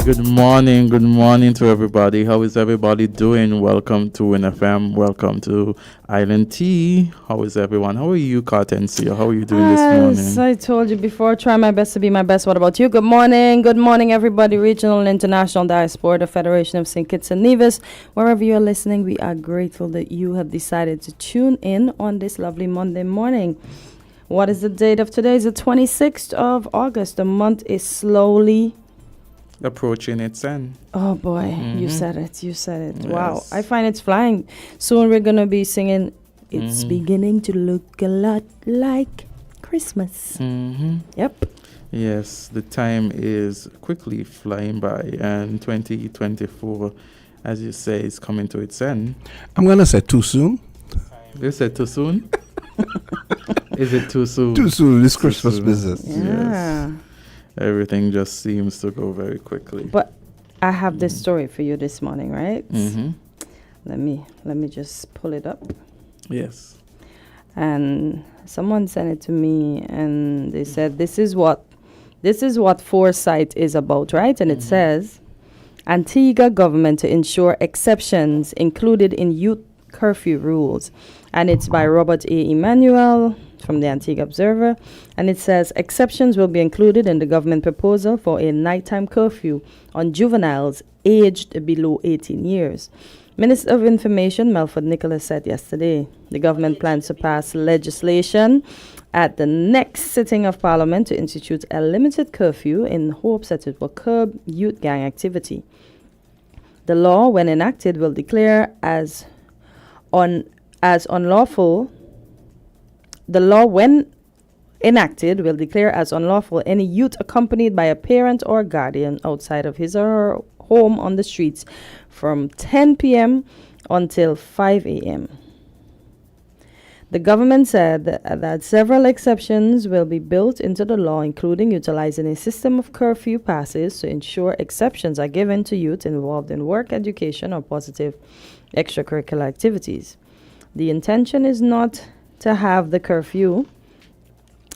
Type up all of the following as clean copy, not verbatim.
Good morning to everybody. How is everybody doing? Welcome to WINNFM. Welcome to Island Tea. How is everyone? How are you, Kortensia? How are you doing this morning? As I told you before, try my best to be my best. What about you? Good morning, everybody. Regional and international diaspora, the Federation of St. Kitts and Nevis. Wherever you're listening, we are grateful that you have decided to tune in on this lovely Monday morning. What is the date of today? It's the 26th of August. The month is slowly approaching its end. Oh boy, you said it. Yes. Wow, I find it's flying. Soon we're gonna be singing It's beginning to look a lot like Christmas. Yep. Yes, the time is quickly flying by, and 2024, as you say, is coming to its end. I'm gonna say too soon. You said too soon? Is it too soon? Too soon, this Christmas business. Yeah. Yes. Everything just seems to go very quickly. But I have this story for you this morning, right? Let me just pull it up. Yes. And someone sent it to me, and they said this is what foresight is about, right? And it says, Antigua government to ensure exceptions included in youth curfew rules. And it's by Robert A. Emanuel from the Antigua Observer. And it says, exceptions will be included in the government proposal for a nighttime curfew on juveniles aged below 18 years. Minister of Information Melford Nicholas said yesterday the government plans to pass legislation at the next sitting of Parliament to institute a limited curfew in hopes that it will curb youth gang activity. The law, when enacted, will declare as unlawful. The law, when enacted, will declare as unlawful any youth accompanied by a parent or guardian outside of his or her home on the streets from 10 p.m. until 5 a.m. The government said that several exceptions will be built into the law, including utilizing a system of curfew passes to ensure exceptions are given to youth involved in work, education, or positive extracurricular activities. The intention is not to have the curfew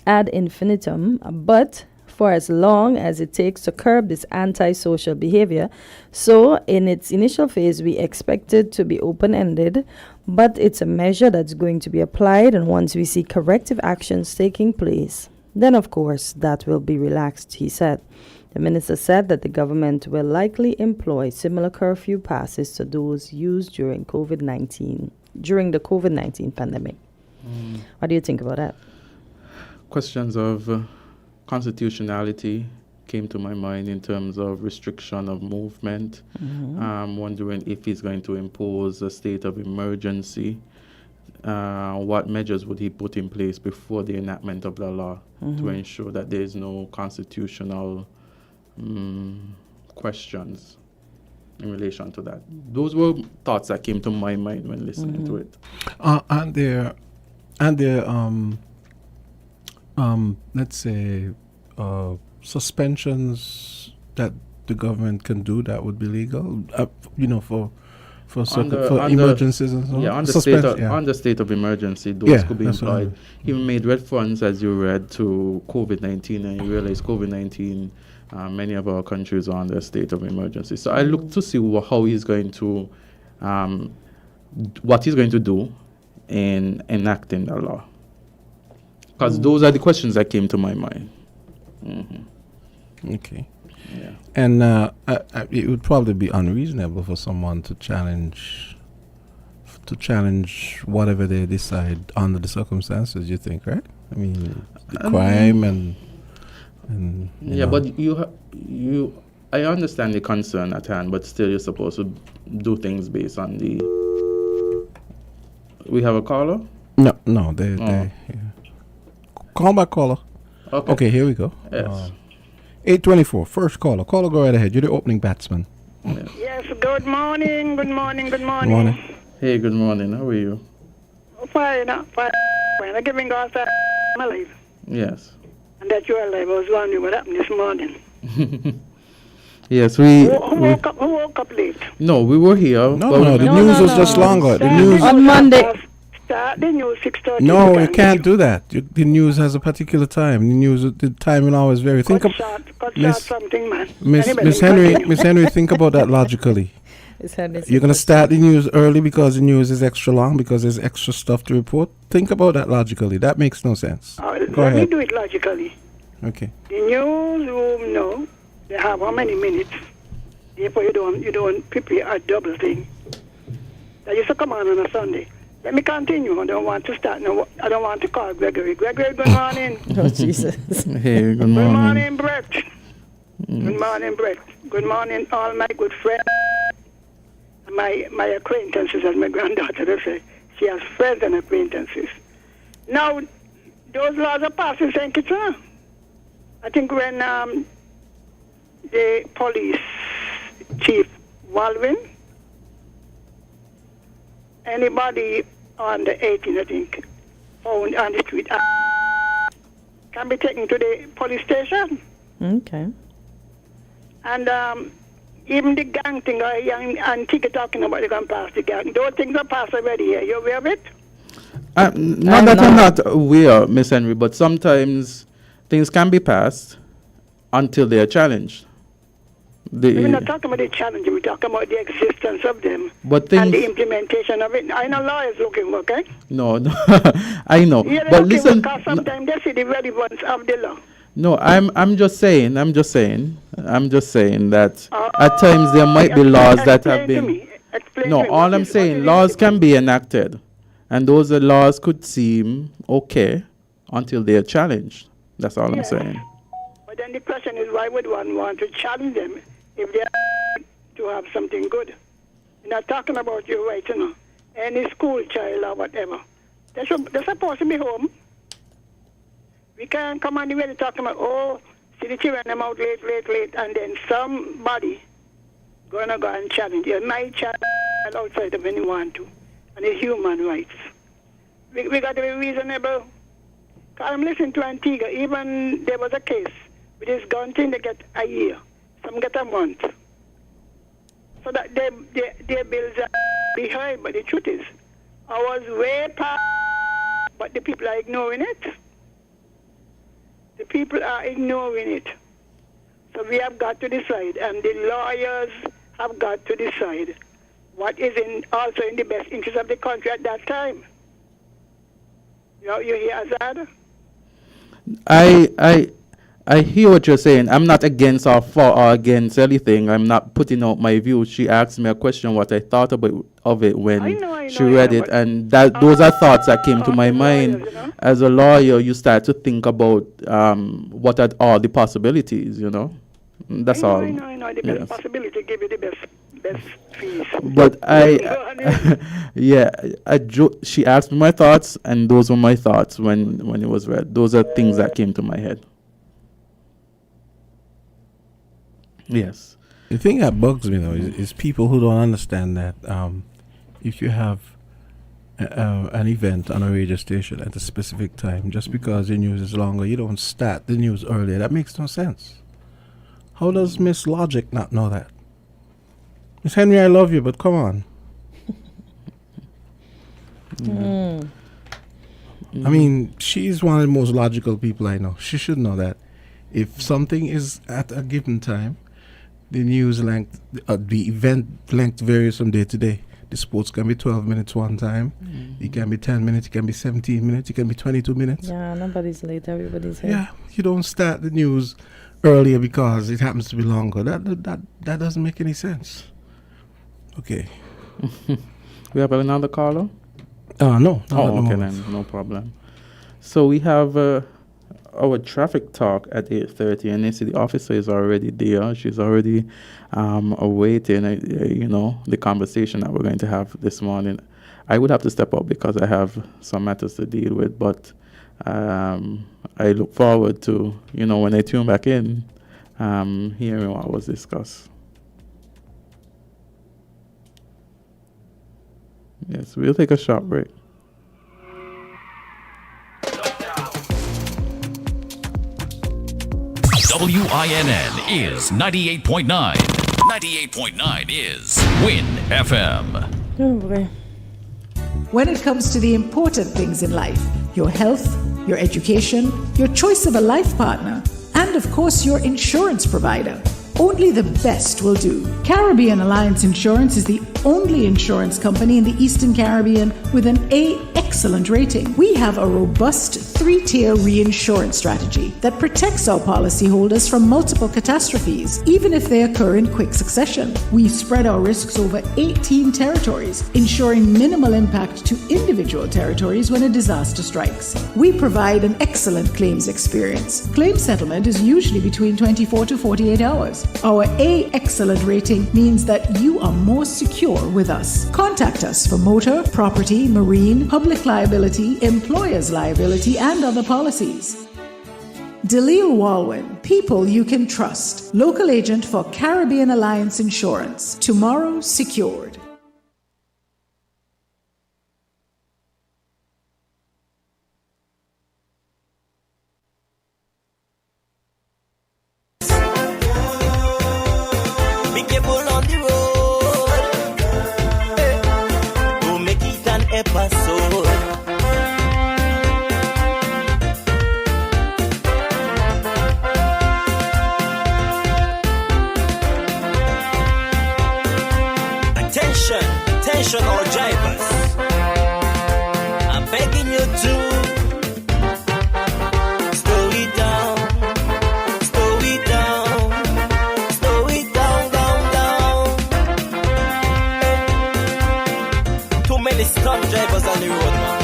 ad infinitum, but for as long as it takes to curb this antisocial behavior. So in its initial phase, we expect it to be open-ended, but it's a measure that's going to be applied, and once we see corrective actions taking place, then of course that will be relaxed, he said. The minister said that the government will likely employ similar curfew passes to those used during the COVID-19 pandemic. What do you think about that? Questions of constitutionality came to my mind in terms of restriction of movement. Wondering if he's going to impose a state of emergency. What measures would he put in place before the enactment of the law to ensure that there is no constitutional questions in relation to that? Those were thoughts that came to my mind when listening to it. Let's say suspensions that the government can do that would be legal, for emergencies and so on. Yeah, on the state of emergency, those could be employed. He made reference, as you read, to COVID-19, and you realize COVID-19, many of our countries are under a state of emergency. So I look to see how he's going to, what he's going to do in enacting the law. Because those are the questions that came to my mind. Okay. Yeah. And it would probably be unreasonable for someone to challenge whatever they decide under the circumstances, you think, right? I mean, the crime and yeah, but I understand the concern at hand, but still you're supposed to do things based on the... We have a caller? No, they yeah. Call back, caller. Okay, here we go. Yes. 824, first caller. Caller, go right ahead. You're the opening batsman. Yes, good morning. Good morning. Hey, good morning. How are you? Fine. I'm giving God thanks for my life. Yes. And that you're alive. I was wondering what happened this morning. Yes, Who woke up late? No, we were here. No, the news was just longer. The news On Monday. start the news 6:30. No, you can't do that. The news has a particular time. The time and hour is very. Cut short something, man. Miss Henry, think about that logically. You're gonna start the news early because the news is extra long because there's extra stuff to report. Think about that logically. That makes no sense. Let me do it logically. Okay. The newsroom, no, they have how many minutes? Therefore, you don't prepare a double thing. That used to come on a Sunday. Let me continue. I don't want to start. No, I don't want to call Gregory. Gregory, good morning. Oh, Jesus. Hey, good morning. Good morning, Brett. Good morning, Brett. Good morning, all my good friends. My acquaintances, as my granddaughter would say. She has friends and acquaintances. Now, those laws are passed in St. Kitts. I think when the police chief, Walwin, anybody on the 18, I think, found on the street can be taken to the police station. Okay. And even the gang thing, young Antigua talking about, they can pass the gang. Those things are passed already here. You aware of it? Not that I'm not aware, Miss Henry, but sometimes things can be passed until they are challenged. We're not talking about the challenge, we're talking about the existence of them and the implementation of it. I know lawyers looking, okay? No, I know. Yeah, but listen, because sometimes they see the relevance of the law. No, I'm just saying that at times there might be laws that have been. No, all I'm saying, laws can be enacted, and those laws could seem okay until they are challenged. That's all I'm saying. But then the question is, why would one want to challenge them if they are to have something good? You're not talking about your rights, you know. Any school child or whatever. They're supposed to be home. We can't come on the way to talk about, oh, see the children them out late, and then somebody gonna go and challenge you. My child outside of anyone to, and it's human rights. We got to be reasonable. I'm listening to Antigua. Even there was a case with this gun thing, they get a year. Some get a month. So that their bills are behind. But the truth is, I was way past, but the people are ignoring it. The people are ignoring it. So we have got to decide, and the lawyers have got to decide what is also in the best interest of the country at that time. You hear Azard? I hear what you're saying. I'm not against or for or against anything. I'm not putting out my view. She asked me a question what I thought of it when she read it, and those are thoughts that came to my mind. Lawyers, you know? As a lawyer, you start to think about what are all the possibilities, you know. That's all. I know. The best possibility give you the best fees. But she asked me my thoughts, and those were my thoughts when it was read. Those are things that came to my head. Yes. The thing that bugs me though is people who don't understand that if you have an event on a radio station at a specific time, just because the news is longer, you don't start the news earlier. That makes no sense. How does Miss Logic not know that? Miss Henry, I love you, but come on. I mean, she's one of the most logical people I know. She should know that if something is at a given time, the news length, the event length varies from day to day. The sports can be 12 minutes one time. It can be 10 minutes. It can be 17 minutes. It can be 22 minutes. Yeah, nobody's late. Everybody's here. Yeah, you don't start the news earlier because it happens to be longer. That doesn't make any sense. Okay. We have another caller? No. Oh, okay then. No problem. So we have our traffic talk at 8:30, and they see the officer is already there. She's already awaiting, the conversation that we're going to have this morning. I would have to step up because I have some matters to deal with, but I look forward to, when I tune back in, hearing what was discussed. Yes, we'll take a short break. WINN is 98.9. 98.9 is WIN FM. Oh boy. when it comes to the important things in life: your health, your education, your choice of a life partner, and of course your insurance provider. Only the best will do. Caribbean Alliance Insurance is the only insurance company in the Eastern Caribbean with an A excellent rating. We have a robust 3-tier reinsurance strategy that protects our policyholders from multiple catastrophes, even if they occur in quick succession. We spread our risks over 18 territories, ensuring minimal impact to individual territories when a disaster strikes. We provide an excellent claims experience. Claim settlement is usually between 24 to 48 hours. Our A excellent rating means that you are more secure with us. Contact us for motor, property, marine, public liability, employer's liability, and other policies. Dalil Walwyn, people you can trust. Local agent for Caribbean Alliance Insurance. Tomorrow secured. Attention all drivers, I'm begging you to slow it down, slow it down, slow it down, down. Too many scum drivers on the road, man.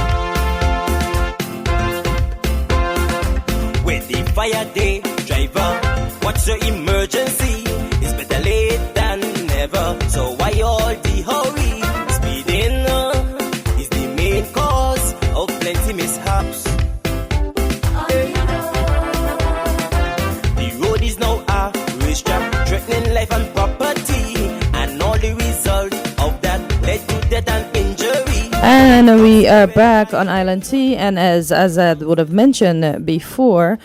With the fire day, driver, what's your emergency? It's better late than never, so why all the hurry? Is the main cause of plenty mishaps. The road is now a racetrack, threatening life and property, and all the result of that led to death and injury. And we are back on Island T, and as Azard would have mentioned before,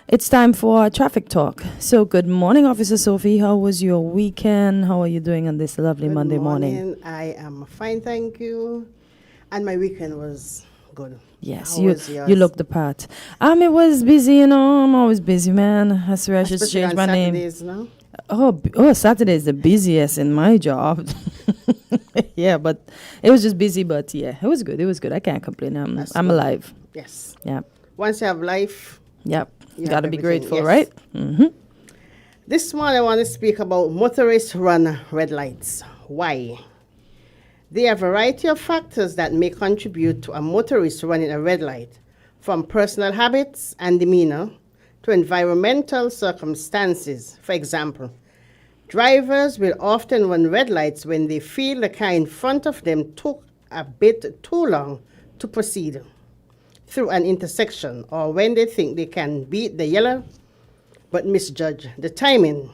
it's time for traffic talk. So good morning, Officer Sophie. How was your weekend? How are you doing on this lovely Monday morning? I am fine, thank you. And my weekend was good. Yes, you look the part. It was busy, you know. I'm always busy, man. I swear I should change my name. No? Oh, Saturday is the busiest in my job. Yeah, but it was just busy, but yeah, it was good. It was good. I can't complain. I'm alive. Yes. Yeah. Once you have life. Yep. You got to be grateful, yes. right? Mm-hmm. This morning I want to speak about motorists run red lights. Why? There are a variety of factors that may contribute to a motorist running a red light, from personal habits and demeanor to environmental circumstances. For example, drivers will often run red lights when they feel the car in front of them took a bit too long to proceed through an intersection, or when they think they can beat the yellow but misjudge the timing.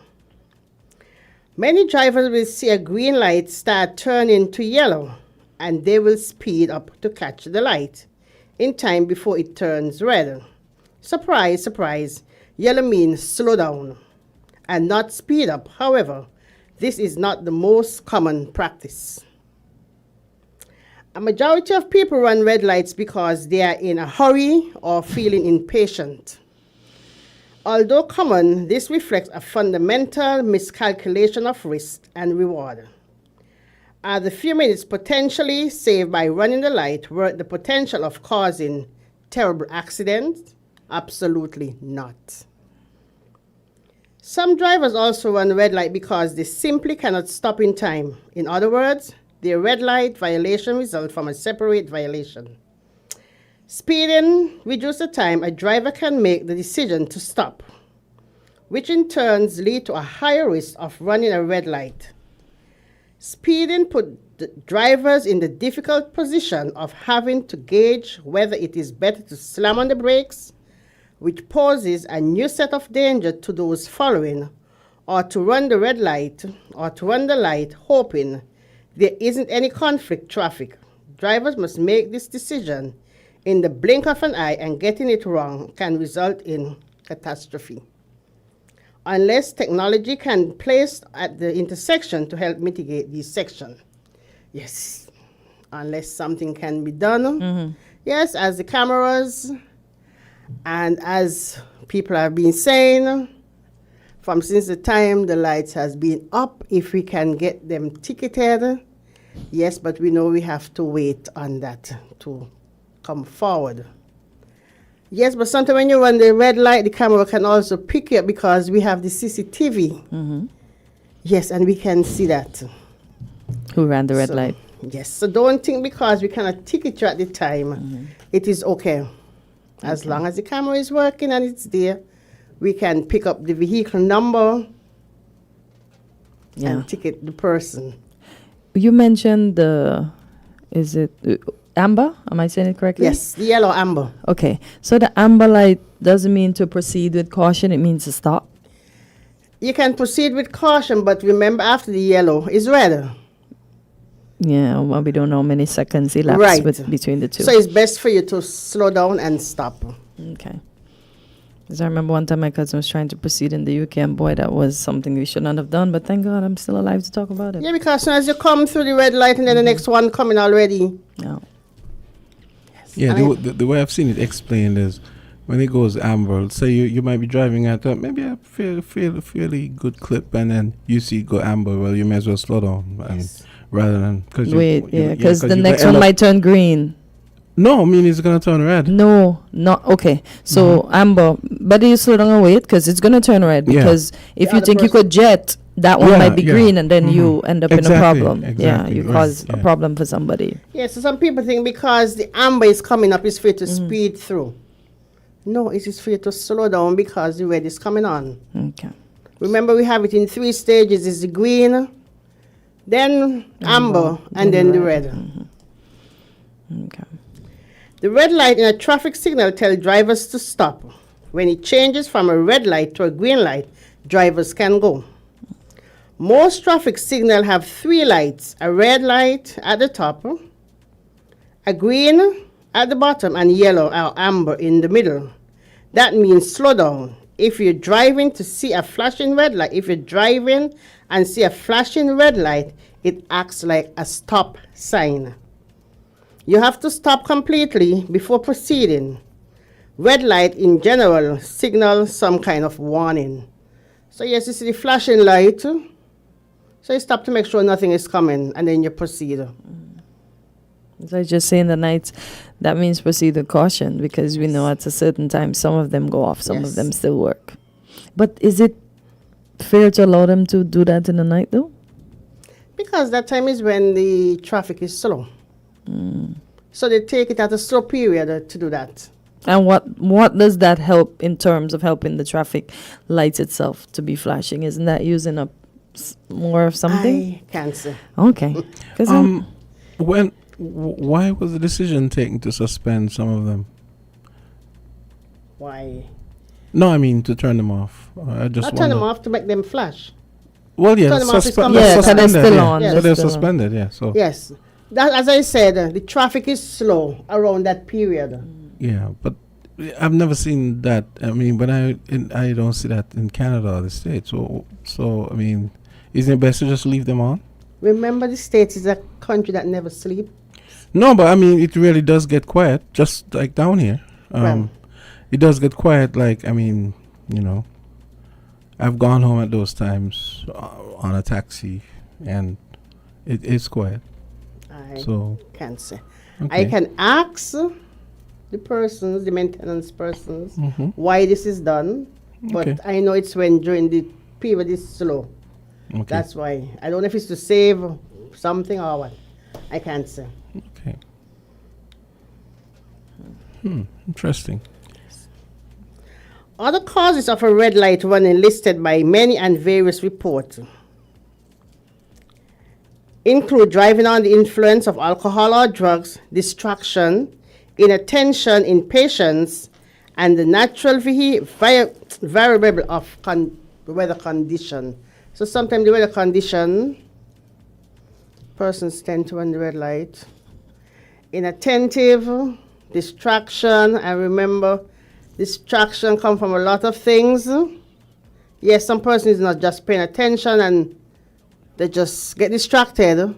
Many drivers will see a green light start turning to yellow, and they will speed up to catch the light in time before it turns red. Surprise, surprise, yellow means slow down and not speed up. However, this is not the most common practice. A majority of people run red lights because they are in a hurry or feeling impatient. Although common, this reflects a fundamental miscalculation of risk and reward. Are the few minutes potentially saved by running the light worth the potential of causing terrible accidents? Absolutely not. Some drivers also run red light because they simply cannot stop in time. In other words, their red light violation results from a separate violation. Speeding reduces the time a driver can make the decision to stop, which in turn leads to a higher risk of running a red light. Speeding puts the drivers in the difficult position of having to gauge whether it is better to slam on the brakes, which poses a new set of danger to those following, or to run the red light, or to run the light hoping there isn't any conflict traffic. Drivers must make this decision in the blink of an eye, and getting it wrong can result in catastrophe. Unless technology can be placed at the intersection to help mitigate this section. Yes, unless something can be done. Yes, as the cameras and as people have been saying, from since the time the lights has been up, if we can get them ticketed, yes, but we know we have to wait on that to come forward. Yes, but sometimes when you run the red light, the camera can also pick you up because we have the CCTV. Yes, and we can see that. Who ran the red light? Yes, so don't think because we cannot ticket you at the time, it is okay. As long as the camera is working and it's there, we can pick up the vehicle number and ticket the person. You mentioned is it amber? Am I saying it correctly? Yes, the yellow amber. Okay, so the amber light doesn't mean to proceed with caution, it means to stop. You can proceed with caution, but remember after the yellow is red. Yeah, well, we don't know how many seconds elapsed between the two. So it's best for you to slow down and stop. Okay. Because I remember one time my cousin was trying to proceed in the UK, and boy, that was something we should not have done. But thank God I'm still alive to talk about it. Yeah, because as soon as you come through the red light and then the next one coming already. No. Yes. Yeah, the way I've seen it explained is when it goes amber, say you might be driving at maybe a fairly good clip, and then you see it go amber, well, you may as well slow down. And rather than because the next one might turn green. No, I mean it's gonna turn red. No, not okay. So amber, but you slow down and wait because it's gonna turn red. Because if you think you could jet, that one might be green, and then you end up in a problem. Yeah, you cause a problem for somebody. Yeah, so some people think because the amber is coming up, it's for you to speed through. No, it is for you to slow down because the red is coming on. Okay. Remember, we have it in 3 stages: is the green, then amber, and then the red. Okay. The red light in a traffic signal tells drivers to stop. When it changes from a red light to a green light, drivers can go. Most traffic signals have 3 lights: a red light at the top, a green at the bottom, and yellow or amber in the middle. That means slow down. If you're driving to see a flashing red light, if you're driving and see a flashing red light, it acts like a stop sign. You have to stop completely before proceeding. Red light in general signals some kind of warning. So yes, you see the flashing light. So you stop to make sure nothing is coming, and then you proceed. So I just say in the night, that means proceed with caution, because we know at a certain time some of them go off, some of them still work. But is it fair to allow them to do that in the night though? Because that time is when the traffic is slow. So they take it at a slow period to do that. And what does that help in terms of helping the traffic lights itself to be flashing? Isn't that using up more of something? I can't say. Okay. Why was the decision taken to suspend some of them? Why? No, I mean to turn them off. I just turn them off to make them flash. Well, yeah, turn them off suspended. They're still on. So they're suspended. Yeah. So yes, that, as I said, the traffic is slow around that period. Yeah, but I've never seen that. I mean, but I don't see that in Canada or the States. So I mean, isn't it best to just leave them on? Remember, the States is a country that never sleeps. No, but I mean, it really does get quiet, just like down here. It does get quiet. Like, I mean, you know, I've gone home at those times on a taxi, and it's quiet. I can't say. Okay. I can ask the maintenance persons, why this is done, but I know it's when during the period is slow. Okay. That's why. I don't know if it's to save something or what. I can't say. Okay. Interesting. Other causes of a red light running listed by many and various reports include driving under the influence of alcohol or drugs, distraction, inattention, impatience, and the natural variable of weather condition. So sometimes the weather condition, persons tend to run the red light. Inattentive, distraction, and remember, distraction comes from a lot of things. Yes, some person is not just paying attention and they just get distracted.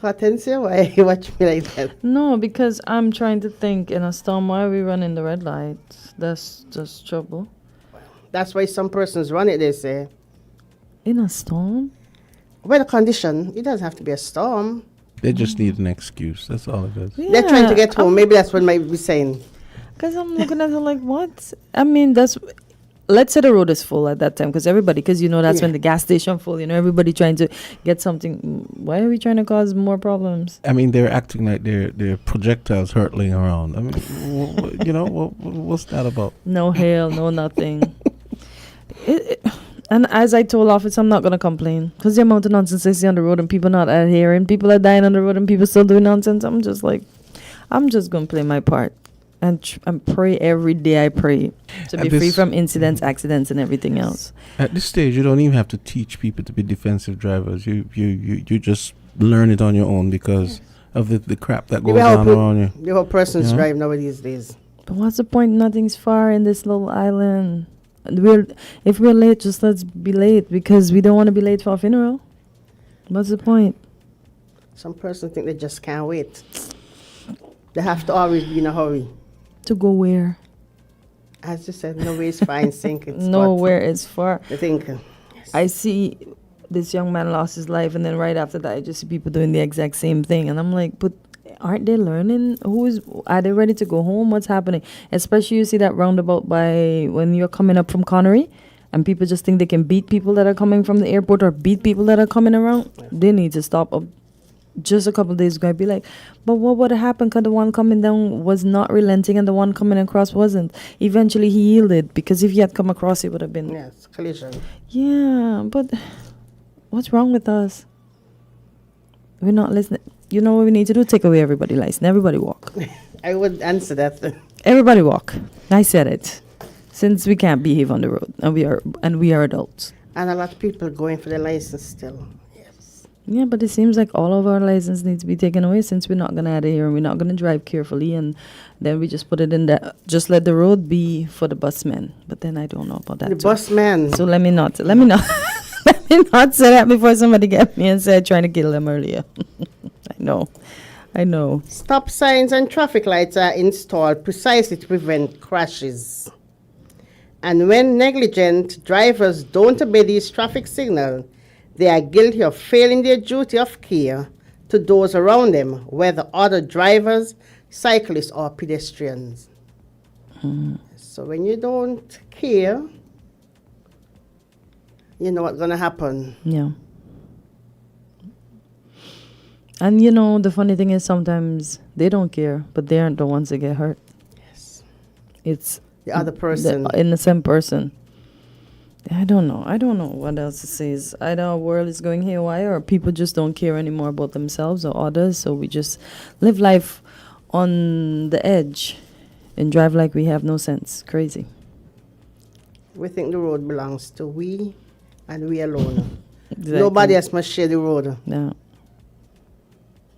Kortensia, why you watch me like that? No, because I'm trying to think in a storm, why are we running the red lights? That's just trouble. That's why some persons run it, they say. In a storm? Weather condition, it doesn't have to be a storm. They just need an excuse. That's all it is. They're trying to get home. Maybe that's what might be saying. Because I'm looking at it like, what? I mean, let's say the road is full at that time, because you know, that's when the gas station full, you know, everybody trying to get something. Why are we trying to cause more problems? I mean, they're acting like they're projectiles hurtling around. I mean, you know, what's that about? No hail, no nothing. And as I told office, I'm not going to complain, because the amount of nonsense I see on the road and people not adhering, people are dying on the road and people still doing nonsense. I'm just like, I'm just going to play my part and pray every day. I pray to be free from incidents, accidents, and everything else. At this stage, you don't even have to teach people to be defensive drivers. You just learn it on your own because of the crap that goes on around you. The whole person's driving nowadays days. But what's the point? Nothing's far in this little island. If we're late, just let's be late, because we don't want to be late for a funeral. What's the point? Some persons think they just can't wait. They have to always be in a hurry. To go where? As you said, nowhere is fine sinking. Nowhere is far. I think. I see this young man lost his life, and then right after that, I just see people doing the exact same thing, and I'm like, but aren't they learning? Are they ready to go home? What's happening? Especially you see that roundabout by when you're coming up from Connery, and people just think they can beat people that are coming from the airport or beat people that are coming around. They need to stop up. Just a couple of days ago, I'd be like, but what would have happened? Because the one coming down was not relenting and the one coming across wasn't. Eventually he yielded, because if he had come across, it would have been. Yes, collision. Yeah, but what's wrong with us? We're not listening. You know what we need to do? Take away everybody's license. Everybody walk. I would answer that. Everybody walk. I said it. Since we can't behave on the road, and we are adults. And a lot of people going for their license still. Yes. Yeah, but it seems like all of our license needs to be taken away, since we're not gonna adhere and we're not gonna drive carefully, and then we just put it in there. Just let the road be for the busmen. But then I don't know about that. The busman. So let me not. Let me not say that before somebody get me and said trying to kill them earlier. I know. Stop signs and traffic lights are installed precisely to prevent crashes. And when negligent drivers don't obey these traffic signals, they are guilty of failing their duty of care to those around them, whether other drivers, cyclists, or pedestrians. So when you don't care, you know what's going to happen. Yeah. And you know, the funny thing is sometimes they don't care, but they aren't the ones that get hurt. Yes. It's the other person. The innocent person. I don't know what else to say. Either our world is going haywire, or people just don't care anymore about themselves or others, so we just live life on the edge and drive like we have no sense. Crazy. We think the road belongs to we and we alone. Exactly. Nobody else must share the road. No.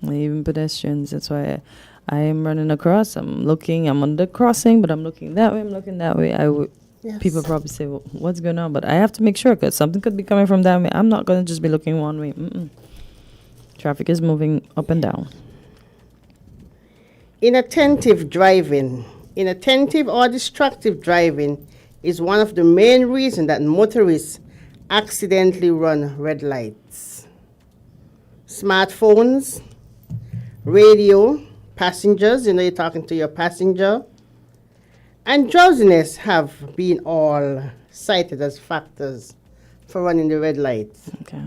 Even pedestrians. That's why I am running across. I'm on the crossing, but I'm looking that way, I'm looking that way. Yes. People probably say, well, what's going on? But I have to make sure, because something could be coming from that way. I'm not going to just be looking one way. Traffic is moving up and down. Inattentive or distracted driving is one of the main reasons that motorists accidentally run red lights. Smartphones, radio, passengers, you're talking to your passenger, and drowsiness have been all cited as factors for running the red lights. Okay.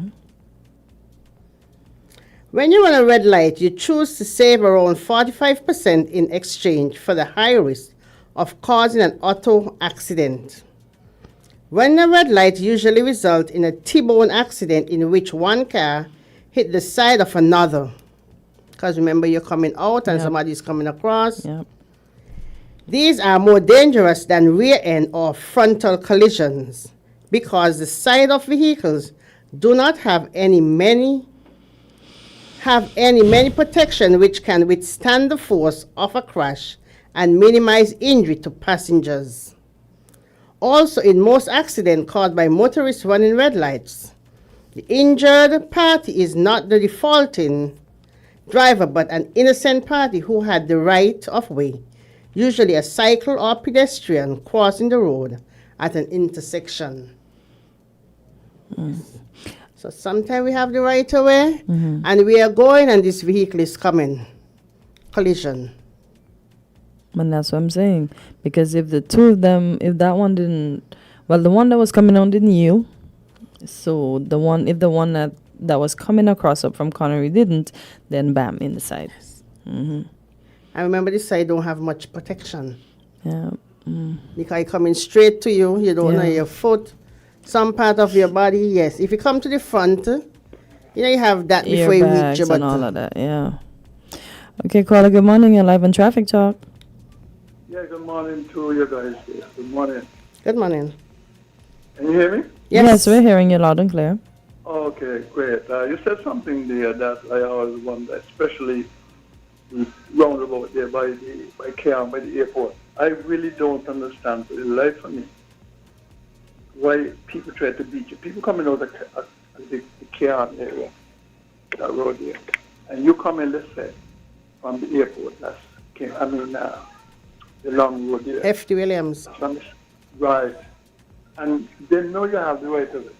When you run a red light, you choose to save around 45% in exchange for the high risk of causing an auto accident. When a red light usually results in a T-bone accident in which one car hit the side of another. Because remember, you're coming out and somebody's coming across. Yep. These are more dangerous than rear end or frontal collisions because the side of vehicles do not have many protection which can withstand the force of a crash and minimize injury to passengers. Also, in most accidents caused by motorists running red lights, the injured party is not the defaulting driver, but an innocent party who had the right of way, usually a cycle or pedestrian crossing the road at an intersection. So sometimes we have the right of way, and we are going, and this vehicle is coming. Collision. And that's what I'm saying. Because if the two of them, if that one didn't, well, the one that was coming on didn't yield. So the one that was coming across up from Connery didn't, then bam, in the side. I remember this side don't have much protection. Yeah. Because it coming straight to you, you don't know Yeah. your foot, some part of your body, yes. If you come to the front, you have that before you reach your and all of that, yeah. Okay, caller, good morning. You're live on Traffic Talk. Yeah, good morning to you guys. Good morning. Good morning. Can you hear me? Yes, we're hearing you loud and clear. Okay, great. You said something there that I always wonder, especially the roundabout there by the airport. I really don't understand for the life of me why people try to beat you. People coming out of the Cairn area, that road there, and you come in, let's say, from the airport. The long road there. F.T. Williams. Right. And they know you have the right of it.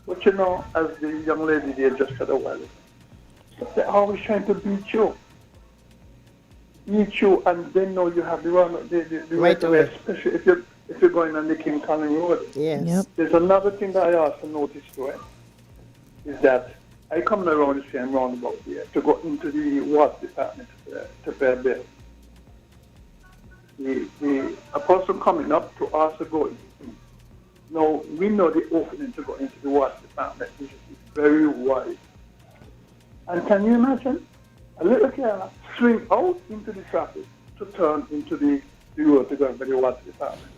But you know, as the young lady there just said a while ago, they're always trying to beat you. And they know you have the right of it, especially if you're going on the King Canning Road. Yes. Yep. There's another thing that I also noticed too, is that I come around the same roundabout here to go into the water department to pay a bill. A person coming up to also go in. Now, we know the opening to go into the water department is very wide. And can you imagine a little car swing out into the traffic to turn into the road to go into the water department?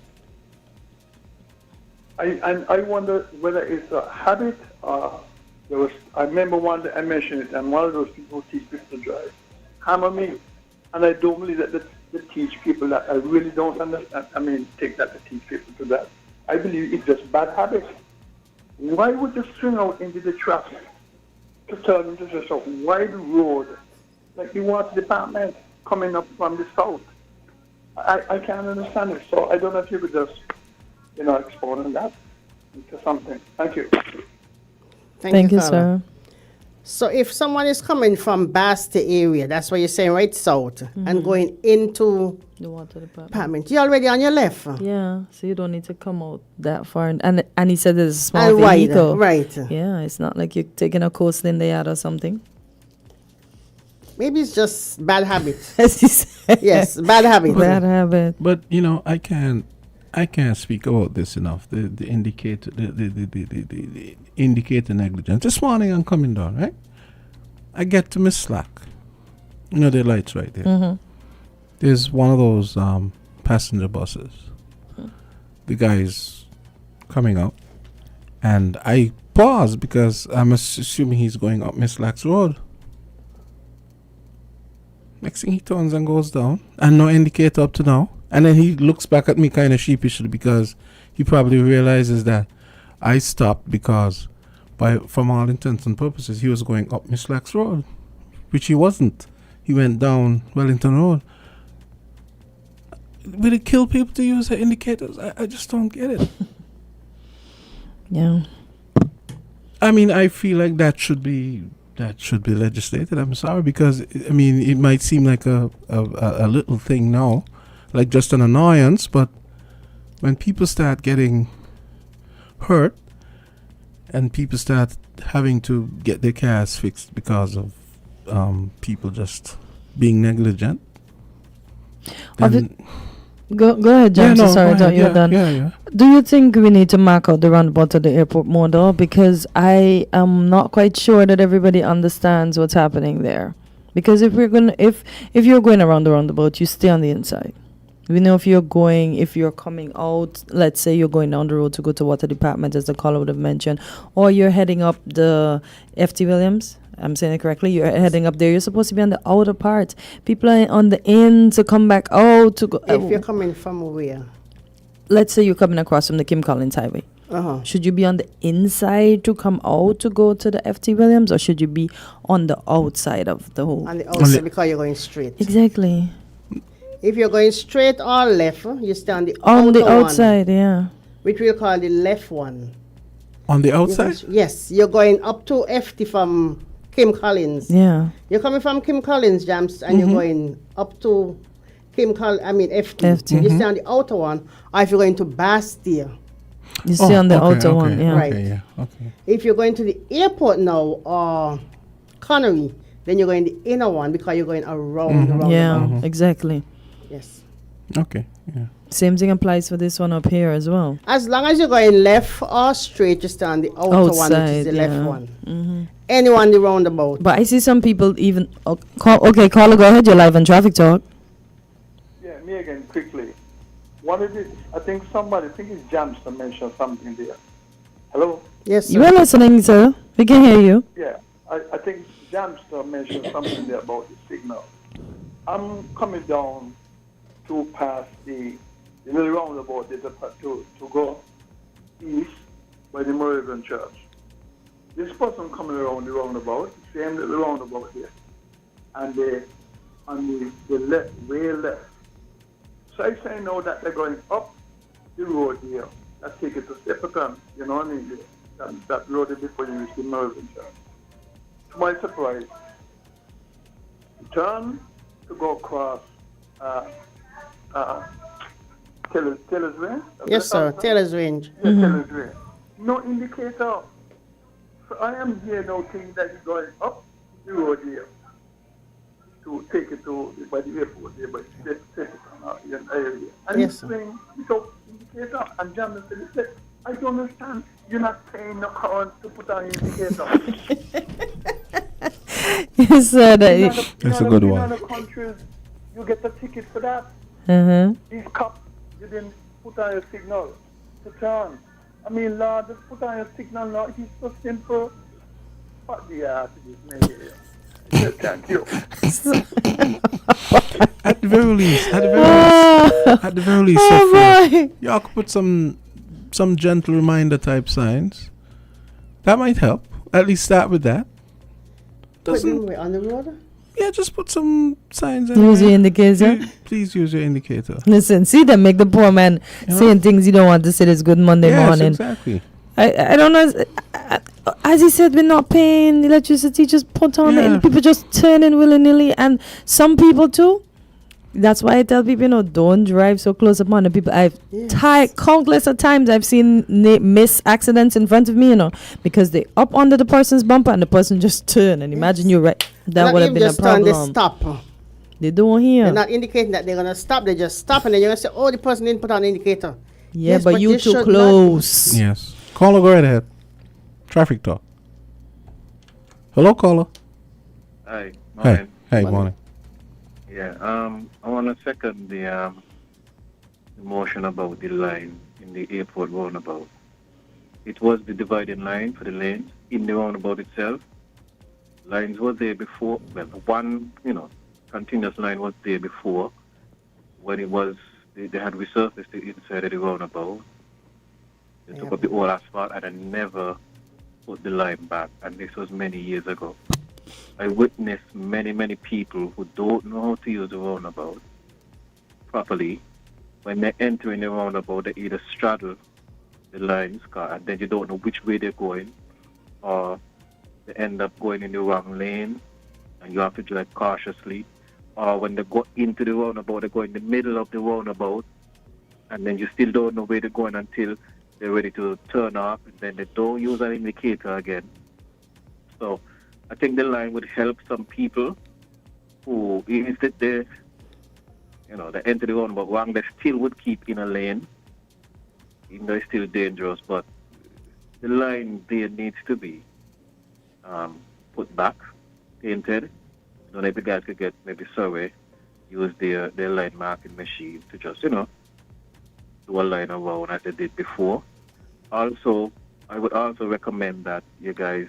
I wonder whether it's a habit or I remember one day I mentioned it, and one of those people who teach people to drive hammer me. And I don't believe that they teach people that. I really don't understand. Take that to teach people to that. I believe it's just bad habits. Why would you swing out into the traffic to turn into just a wide road like the water department coming up from the south? I can't understand it. So I don't know if you could just, expound on that into something. Thank you. Thank you, sir. So if someone is coming from Basti area, that's what you're saying, right south, and going into the water department, you're already on your left. Yeah, so you don't need to come out that far. And he said there's a small and vehicle. Right. Yeah, it's not like you're taking a coast in the yard or something. Maybe it's just bad habit. As he said. Yes, bad habit. Bad habit. But I can't speak about this enough. The indicator, the indicator negligence. This morning I'm coming down, right? I get to Miss Slack. The lights right there. There's one of those passenger buses. The guy's coming up, and I pause because I'm assuming he's going up Miss Slack's road. Next thing he turns and goes down, and no indicator up to now. And then he looks back at me kind of sheepishly because he probably realizes that I stopped because, from all intents and purposes, he was going up Miss Slack's road, which he wasn't. He went down Wellington Road. Will it kill people to use the indicators? I just don't get it. Yeah. I feel like that should be legislated. I'm sorry because it might seem like a little thing now, like just an annoyance, but when people start getting hurt and people start having to get their cars fixed because of people just being negligent. Go ahead, James. Sorry, you're done. Yeah. Do you think we need to mark out the roundabout at the airport more though? Because I am not quite sure that everybody understands what's happening there. Because if you're going around the roundabout, you stay on the inside. We know if you're coming out, let's say you're going down the road to go to water department, as the caller would have mentioned, or you're heading up the F.T. Williams. I'm saying it correctly. You're heading up there. You're supposed to be on the outer part. People are on the in to come back out to go. If you're coming from where? Let's say you're coming across from the Kim Collins Highway. Should you be on the inside to come out to go to the FT Williams, or should you be on the outside of the hole? On the outside because you're going straight. Exactly. If you're going straight or left, you stay on the outside, yeah. Which we'll call the left one. On the outside? Yes, you're going up to FT from Kim Collins. Yeah. You're coming from Kim Collins, Jams, and you're going up to FT. You stay on the outer one, or if you're going to Bastille. You stay on the outer one, yeah. Right. Okay, yeah. Okay. If you're going to the airport now, or Connery, then you're going the inner one because you're going around. Yeah, exactly. Yes. Okay, yeah. Same thing applies for this one up here as well. As long as you're going left or straight, you stay on the outer one, which is the left one. Anyone the roundabout. But I see some people even... Okay, caller, go ahead. You're live on Traffic Talk. Yeah, me again, quickly. What is it? I think it's Jams to mention something there. Hello? Yes, sir. You are listening, sir. We can hear you. Yeah, I think Jams to mention something there about the signal. I'm coming down to pass the little roundabout there to go east by the Moravian Church. This person coming around the roundabout, same little roundabout there, and they on the left, way left. So I say now that they're going up the road here. I take it to Stepperton, you know what I mean? That road is before you reach the Moravian Church. To my surprise, turn to go across Taylor's Range? Yes, sir. Taylor's Range. Yeah, Taylor's Range. No indicator. So I am here now thinking that you're going up the road here to take it to by the airport there, but take it on the area. And yes, it's saying without indicator. And John said, I don't understand. You're not paying no current to put on indicator. Yes, sir. That's a good one. In other countries, you get a ticket for that. These cops, you didn't put on your signal to turn. I mean, Lord, just put on your signal now. It is so simple. What the ass is this man here? Thank you. At the very least, y'all could put some gentle reminder type signs. That might help. At least start with that. Putting on the road? Yeah, just put some signs. Use your indicator. Please use your indicator. Listen, see them make the poor man saying things you don't want to say. It's good Monday morning. Exactly. I don't know. As he said, we're not paying electricity. Just put on it, and people just turn in willy nilly. And some people too. That's why I tell people, don't drive so close upon the people. I've countless of times I've seen miss accidents in front of me, because they up under the person's bumper and the person just turn. And imagine you're right. That would have been a problem. They stop. They don't hear. They're not indicating that they're gonna stop. They just stop, and then you're gonna say, "Oh, the person didn't put on an indicator." Yeah, yes, but you too close. Yes. Caller, go right ahead. Traffic Talk. Hello, caller. Hi. Morning. Hey, morning. Yeah. I want to second the motion about the line in the airport roundabout. It was the dividing line for the lanes in the roundabout itself. Lines were there before. Well, one, continuous line was there before. When it was, they had resurfaced it inside of the roundabout. They took up the old asphalt and I never put the line back. And this was many years ago. I witnessed many people who don't know how to use the roundabout properly. When they enter in the roundabout, they either straddle the lines, and then you don't know which way they're going, or they end up going in the wrong lane, and you have to drive cautiously. Or when they go into the roundabout, they go in the middle of the roundabout, and then you still don't know where they're going until they're ready to turn off, and then they don't use an indicator again. So I think the line would help some people who, even if they enter the roundabout wrong, they still would keep in a lane, even though it's still dangerous. But the line there needs to be put back, painted. I don't know if the guys could get maybe survey, use their line marking machine to just, do a line around as they did before. Also, I would also recommend that you guys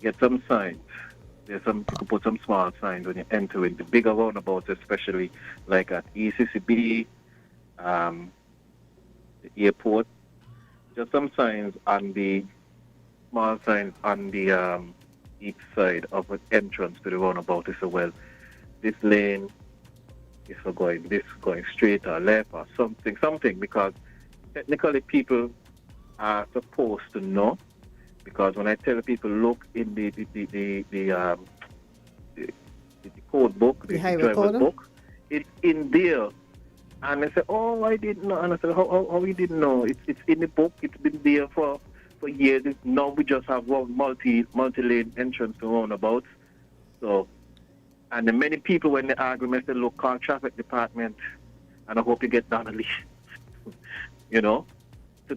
get some signs. You can put some small signs when you enter in the bigger roundabouts, especially like at ECCB, the airport. There's some signs on the small signs on the each side of an entrance to the roundabout. They say, well, this lane is for going straight or left or something, because technically people are supposed to know. Because when I tell people, look in the code book, the driver's book, it's in there. And I say, oh, I didn't know. And I said, how you didn't know? It's in the book. It's been there for years. Now we just have one multi-lane entrance to roundabouts. So, and then many people, when they argue, they say, look, call traffic department, and I hope you get down a leash. To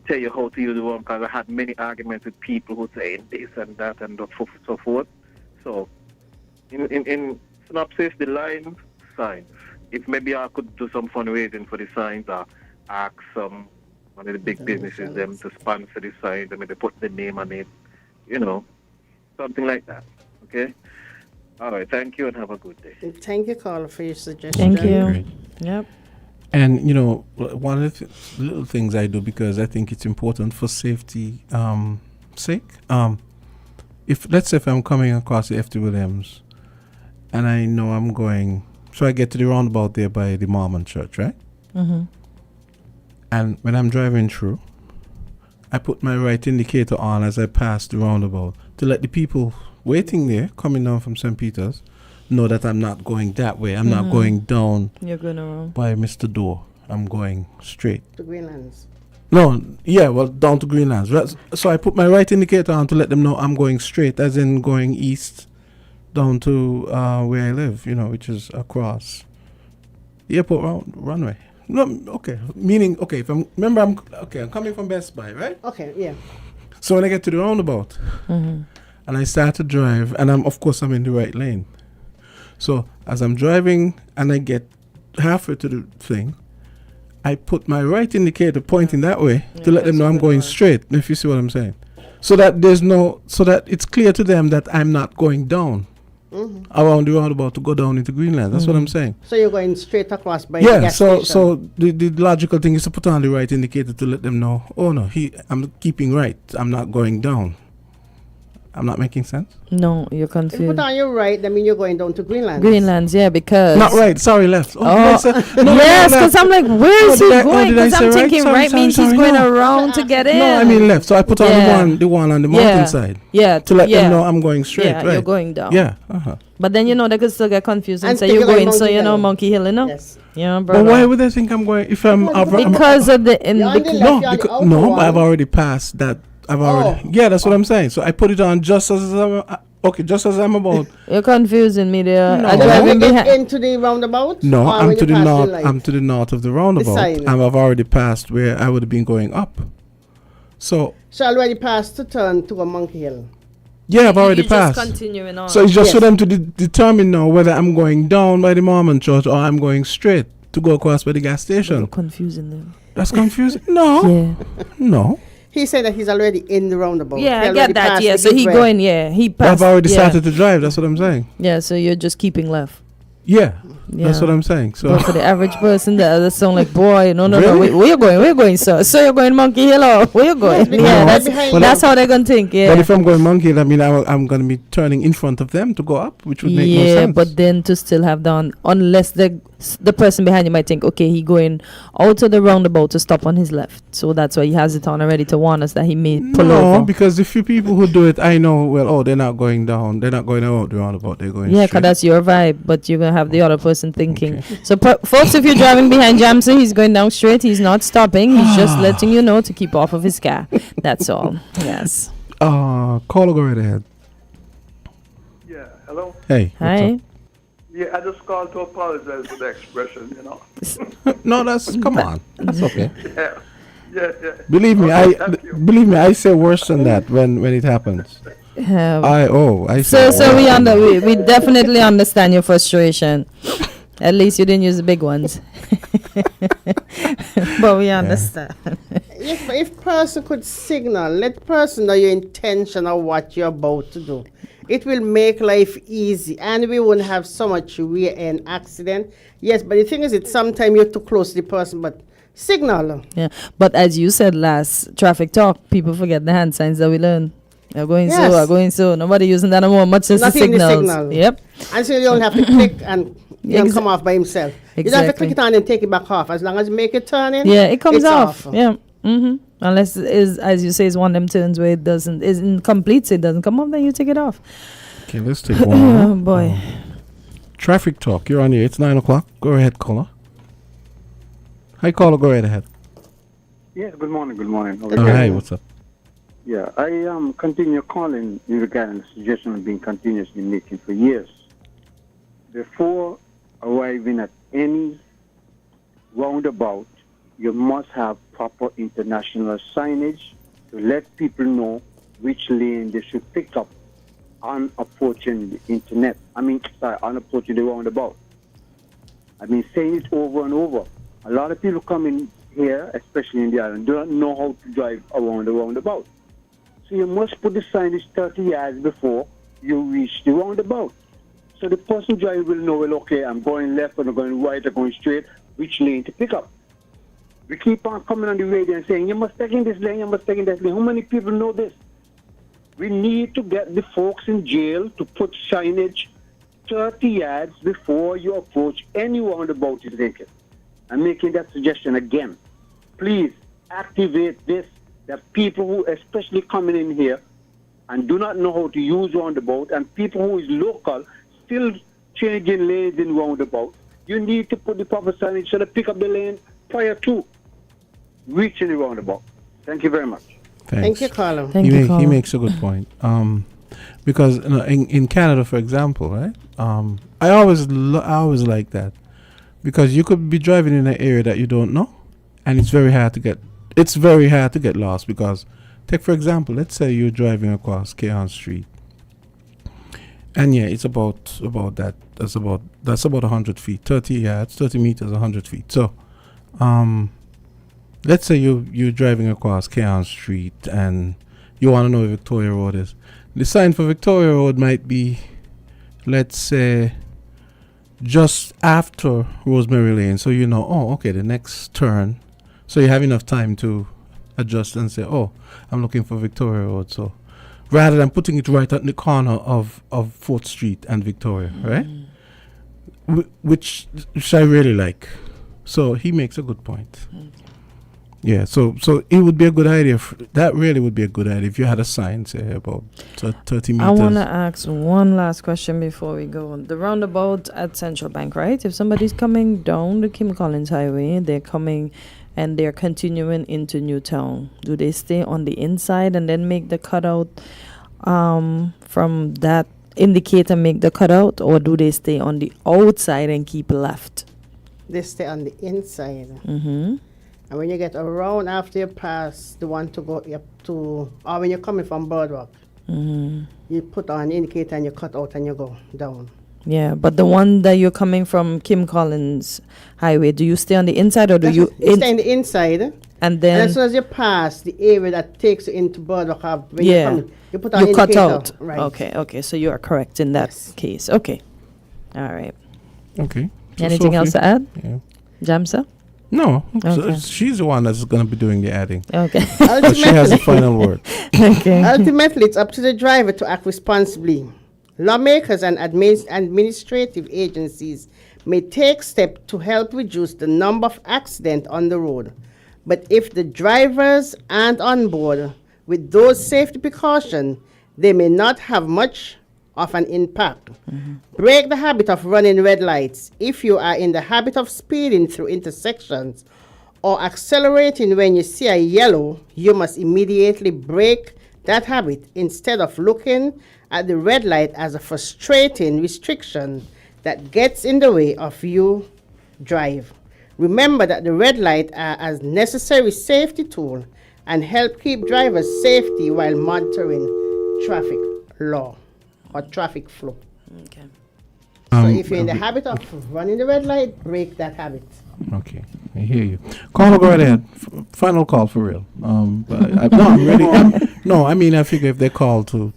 tell you how to use the road, because I had many arguments with people who say this and that and so forth. So, in synopsis, the line signs. If maybe I could do some fundraising for the signs, or ask one of the big businesses them to sponsor the signs, and maybe put the name on it, something like that. Okay. All right. Thank you and have a good day. Thank you, Carl, for your suggestion. Thank you. Great. Yep. And one of the little things I do, because I think it's important for safety sake. If I'm coming across the F.T. Williams, and I know I'm going. So I get to the roundabout there by the Mormon church, right? Mm-hmm. And when I'm driving through, I put my right indicator on as I pass the roundabout to let the people waiting there, coming down from St. Peter's, know that I'm not going that way. I'm not going down. You're going around. By Mr. Door. I'm going straight. To Greenlands. No, down to Greenlands. So I put my right indicator on to let them know I'm going straight, as in going east. Down to where I live, which is across the airport runway. No, okay. Meaning, if I'm coming from Best Buy, right? Okay, yeah. So when I get to the roundabout, and I start to drive, and I'm in the right lane. So as I'm driving and I get halfway to the thing, I put my right indicator pointing that way to let them know I'm going straight. If you see what I'm saying, so that it's clear to them that I'm not going down. Around the roundabout to go down into Greenland. That's what I'm saying. So you're going straight across by the gas station. So the logical thing is to put on the right indicator to let them know, I'm keeping right. I'm not going down. I'm not making sense? No, you're confused. If you put on your right, that means you're going down to Greenland. Greenlands, yeah, because... Not right, sorry, left. Yes, because I'm like, where is he going? Because I'm thinking right means he's going around to get in. No, I mean left. So I put on the one on the mountainside. Yeah. To let them know I'm going straight, right? You're going down. Yeah. But then, they could still get confused and say you're going, Monkey Hill, Yes. Yeah, brother. But why would they think I'm going if I'm... Because of the... No, but I've already passed that. That's what I'm saying. So I put it on just as I'm about. You're confusing me there. No. Driving into the roundabout? No, I'm to the north. I'm to the north of the roundabout, and I've already passed where I would have been going up. So already passed to turn to a Monkey Hill. Yeah, I've already passed. Just continuing on. So it's just for them to determine now whether I'm going down by the Mormon church or I'm going straight to go across by the gas station. You're confusing them. That's confusing. No. Yeah. No. He said that he's already in the roundabout. Yeah, I get that. Yeah, so he going. Yeah, he passed. I've already started to drive. That's what I'm saying. Yeah, so you're just keeping left. Yeah, that's what I'm saying. So but for the average person, that sound like, boy, no, really? Where you going? Where you going, sir? So you're going Monkey Hill, or where you going? Yeah, that's how they're gonna think. Yeah. But if I'm going Monkey Hill, I mean, I'm gonna be turning in front of them to go up, which would make no sense. Yeah, but then to still have done, unless the person behind you might think, okay, he going out of the roundabout to stop on his left, so that's why he has it on already to warn us that he may pull over. No, because the few people who do it, I know. Well, they're not going down. They're not going out the roundabout. They're going. Yeah, because that's your vibe. But you're gonna have the other person thinking. Okay. So, folks, if you're driving behind Jamson, he's going down straight. He's not stopping. He's just letting you know to keep off of his car. That's all. Yes. Call go right ahead. Yeah. Hello. Hey. Hi. Yeah, I just called to apologize for the expression, No, come on. That's okay. Yeah. Believe me, I say worse than that when it happens. I say so we definitely understand your frustration. At least you didn't use the big ones. But we understand. If person could signal, let person know your intention of what you're about to do. It will make life easy, and we won't have so much rear-end accident. Yes, but the thing is, sometimes you're too close to the person, but signal. Yeah, but as you said last traffic talk, people forget the hand signs that we learn. You're going Yes. so, I'm going so. Nobody using that anymore, much as the Not even the signals. signal. Yep. And so you don't have to click and it'll come off by himself. You don't have to Exactly. click it on and take it back off. As long as you make it turn in, Yeah, it comes it's off. Yeah. Unless it is, as you say, it's one of them turns where it isn't complete, so it doesn't come off, then you take it off. Okay, let's take one. Oh boy. Traffic talk. You're on the air. It's 9 o'clock. Go ahead, caller. Hi, caller. Go right ahead. Yes, good morning, good morning. Hi, what's up? Yeah, I continue calling in regarding the suggestion I've been continuously making for years. Before arriving at any roundabout, you must have proper international signage to let people know which lane they should pick up on approaching the internet. On approaching the roundabout. I've been saying it over and over. A lot of people come in here, especially in the island, do not know how to drive around the roundabout. So you must put the signage 30 yards before you reach the roundabout. So the person driving will know, well, okay, I'm going left, or I'm going right, or going straight, which lane to pick up. We keep on coming on the radio and saying, you must take in this lane, you must take in that lane. How many people know this? We need to get the folks in jail to put signage 30 yards before you approach any roundabout is taken. I'm making that suggestion again. Please activate this, that people who especially coming in here and do not know how to use roundabout, and people who is local still changing lanes in roundabout, you need to put the proper signage so that pick up the lane prior to reaching the roundabout. Thank you very much. Thanks. Thank you, caller. He makes a good point. Because in Canada, for example, right? I always like that, because you could be driving in an area that you don't know, and it's very hard to get lost. Because take for example, let's say you're driving across Keon Street, and yeah, it's about that. That's about 100 feet, 30 yards, 30 meters, 100 feet. So, let's say you're driving across Keon Street and you want to know where Victoria Road is. The sign for Victoria Road might be, let's say, just after Rosemary Lane. So you know, oh, okay, the next turn. So you have enough time to adjust and say, oh, I'm looking for Victoria Road. So rather than putting it right at the corner of 4th Street and Victoria, right? Which I really like. So he makes a good point. Yeah, so it would be a good idea. That really would be a good idea if you had a sign, say, about 30 meters. I want to ask one last question before we go. The roundabout at Central Bank, right? If somebody's coming down the Kim Collins Highway, they're coming and they're continuing into Newtown, do they stay on the inside and then make the cutout from that indicator, make the cutout, or do they stay on the outside and keep left? They stay on the inside. Mm-hmm. And when you get around after you pass the one to go up to, or when you're coming from Boardwalk, you put on the indicator and you cut out and you go down. Yeah, but the one that you're coming from Kim Collins Highway, do you stay on the inside or do you stay on the inside? And then as soon as you pass the area that takes you into Boardwalk, when yeah, you're coming, you put on you cut indicator. out. Right. Okay, so you are correct in that case. Okay, all right. Okay. So Anything Sophie? else to add? Yeah. Jamsa? No, Okay. she's the one that's going to be doing the adding. Okay. But she has the final word. Okay. Ultimately, it's up to the driver to act responsibly. Lawmakers and administrative agencies may take steps to help reduce the number of accidents on the road. But if the drivers aren't on board with those safety precautions, they may not have much of an impact. Break the habit of running red lights. If you are in the habit of speeding through intersections or accelerating when you see a yellow, you must immediately break that habit instead of looking at the red light as a frustrating restriction that gets in the way of you drive. Remember that the red light are a necessary safety tool and help keep drivers safety while monitoring traffic law or traffic flow. Okay. So if you're in the habit of running the red light, break that habit. Okay, I hear you. Call, go right ahead. Final call for real. But I'm ready. I mean, I figure if they call to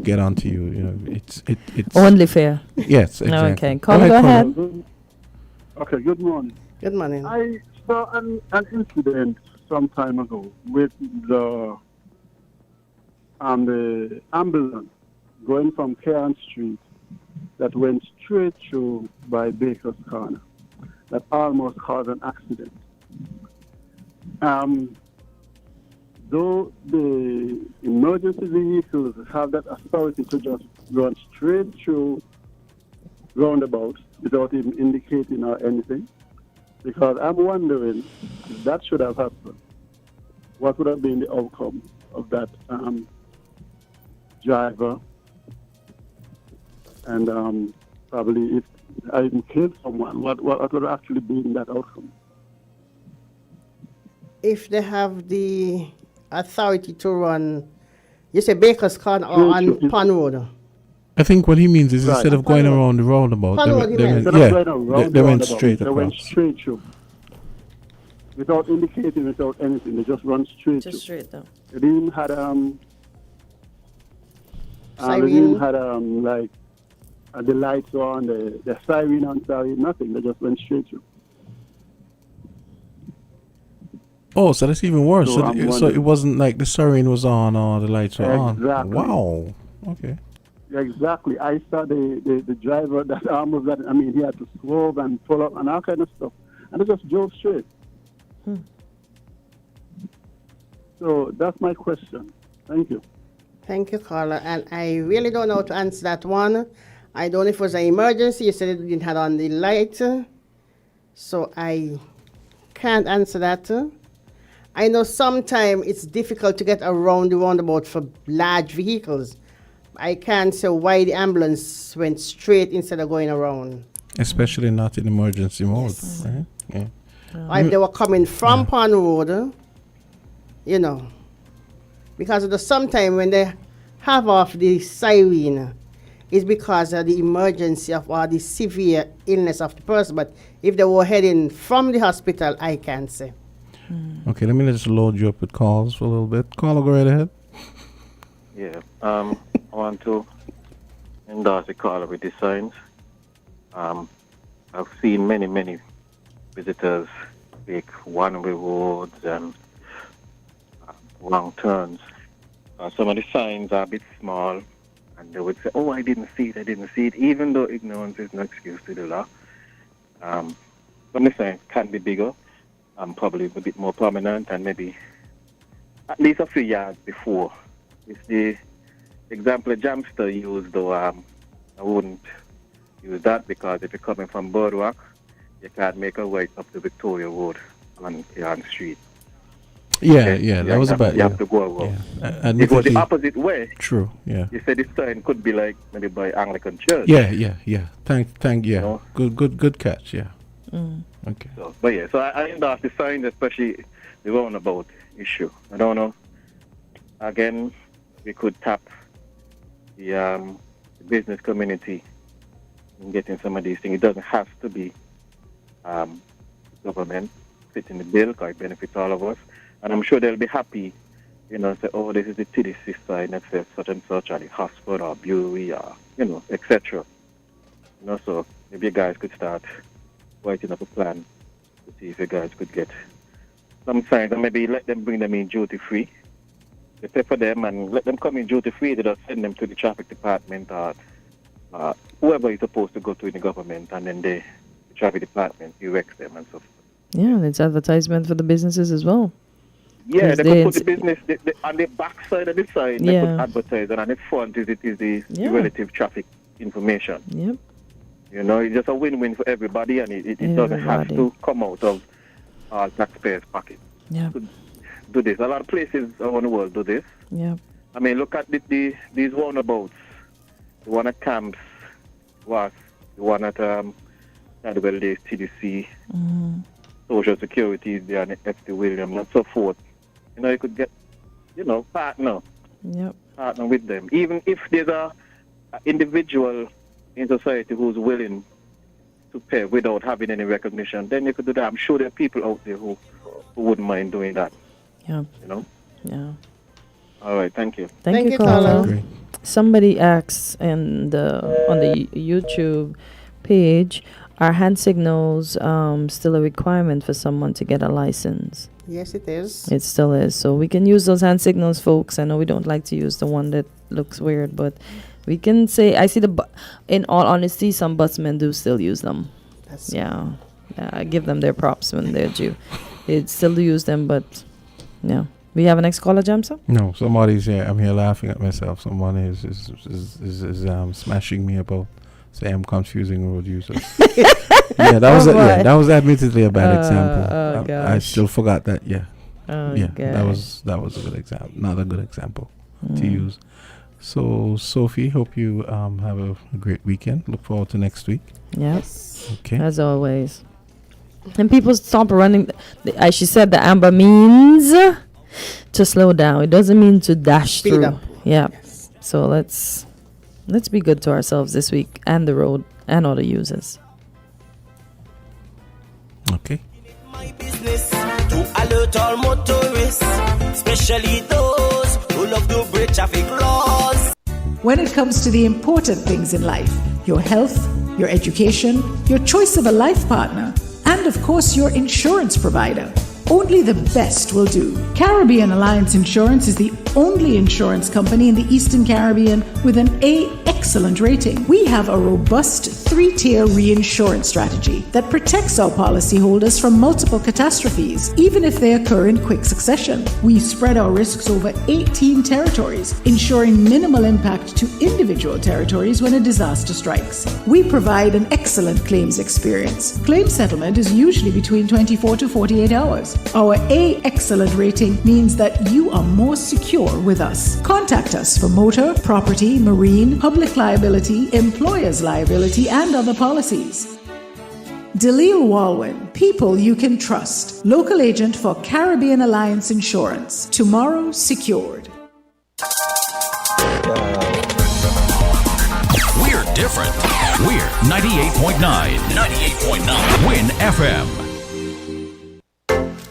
get onto you, you know, it's Only fair. Yes, exactly. Okay, call, go ahead. Okay, good morning. Good morning. I saw an incident some time ago with the ambulance going from Cairn Street that went straight through by Baker's Corner that almost caused an accident. Though the emergency vehicles have that authority to just run straight through roundabouts without even indicating or anything, because I'm wondering if that should have happened, what would have been the outcome of that driver, and probably if I even killed someone, what would have actually been that outcome? If they have the authority to run, you say Baker's Corner or on Pond Road? I think what he means is instead of going around the roundabout, they went straight They went across. straight through. Without indicating, without anything. They just run straight Just through. straight down. They didn't had like the lights on, the siren on, nothing. They just went straight through. Oh, so that's even worse. So So, I'm so it wondering- wasn't like the siren was on or the lights were on. Exactly. Wow. Okay. Exactly. I saw the driver that almost got, he had to swerve and pull up and all kind of stuff. And it just drove straight. So that's my question. Thank you. Thank you, caller. And I really don't know how to answer that one. I don't know if it was an emergency. You said it didn't have on the light. So I can't answer that. I know sometimes it's difficult to get around the roundabout for large vehicles. I can't say why the ambulance went straight instead of going around. Especially not in emergency mode. Right? Yeah. Or if they were coming from Pond Road, because of the sometime when they have off the siren, it's because of the emergency of or the severe illness of the person. But if they were heading from the hospital, I can't say. Okay, let me just load you up with calls for a little bit. Caller, go right ahead. Yeah, I want to endorse the caller with the signs. I've seen many visitors take one-way roads and wrong turns. Some of the signs are a bit small, and they would say, "Oh, I didn't see it," even though ignorance is no excuse to the law. Some of the signs can be bigger, probably a bit more prominent, and maybe at least a few yards before. It's the example Jamster used, though I wouldn't use that, because if you're coming from Birdwalk, you can't make a right up the Victoria Road on Cairn Street. Yeah, Okay? yeah, that was about You have to go around. Yeah. If it was the Admittedly- opposite way, True, yeah. you said this sign could be like maybe by Anglican Church. Yeah. Thank, yeah. No. Good catch, yeah. Okay. So, but yeah, so I endorse the sign, especially the roundabout issue. I don't know. Again, we could tap the business community in getting some of these things. It doesn't have to be government fitting the bill, because it benefits all of us. And I'm sure they'll be happy, say, oh, this is the TDC sign that says such and such, or the Hotspur, or Bury, or, etc. So maybe you guys could start writing up a plan to see if you guys could get some signs, and maybe let them bring them in duty-free. They pay for them and let them come in duty-free. They just send them to the traffic department or whoever is supposed to go to in the government, and then the traffic department erects them and so forth. Yeah, and it's advertisement for the businesses as well. Yeah, 'Cause they they could put the ins- business on the back side of the sign. They Yeah. could advertise, and on the front is the Yeah. relative traffic information. Yep. It's just a win-win for everybody, and it doesn't have Everybody. to come out of taxpayers' pocket. Yeah. To do this. A lot of places around the world do this. Yeah. I mean, look at these roundabouts. The one at Camps was the one at Cadwell Days, TDC, Social Security is there, and FD Williams, and so forth. You could get, partner with them. Even if there's a individual in society who's willing to pay without having any recognition, then you could do that. I'm sure there are people out there who wouldn't mind doing that. Yeah. Yeah. All right, thank you. Thank you, caller. Somebody asks on the YouTube page, Are hand signals still a requirement for someone to get a license? Yes, it is. It still is. So we can use those hand signals, folks. I know we don't like to use the one that looks weird, but we can say, I see in all honesty, some busmen do still use them. Yeah, I give them their props when they're due. They still use them, but yeah. We have a next caller, Jamsa? No, somebody's here. I'm here laughing at myself. Someone is smashing me about say I'm confusing road users. Yeah, that was admittedly a bad example. I still forgot that. Yeah, that was a good example. Not a good example to use. So Sophie, hope you have a great weekend. Look forward to next week. Yes. Okay. As always. And people stop running. As she said, the amber means to slow down. It doesn't mean to dash Speed through. up. Yeah. Yes. So let's be good to ourselves this week and the road and all the users. Okay. My business to alert all motorists, especially those who love to break traffic laws. When it comes to the important things in life, your health, your education, your choice of a life partner, and of course your insurance provider, only the best will do. Caribbean Alliance Insurance is the only insurance company in the Eastern Caribbean with an A excellent rating. We have a robust 3-tier reinsurance strategy that protects our policyholders from multiple catastrophes, even if they occur in quick succession. We spread our risks over 18 territories, ensuring minimal impact to individual territories when a disaster strikes. We provide an excellent claims experience. Claim settlement is usually between 24 to 48 hours. Our A excellent rating means that you are more secure with us. Contact us for motor, property, marine, public liability, employer's liability, and other policies. Delisle Walwyn, people you can trust. Local agent for Caribbean Alliance Insurance. Tomorrow secured. We're different. We're 98.9. 98.9. Win FM.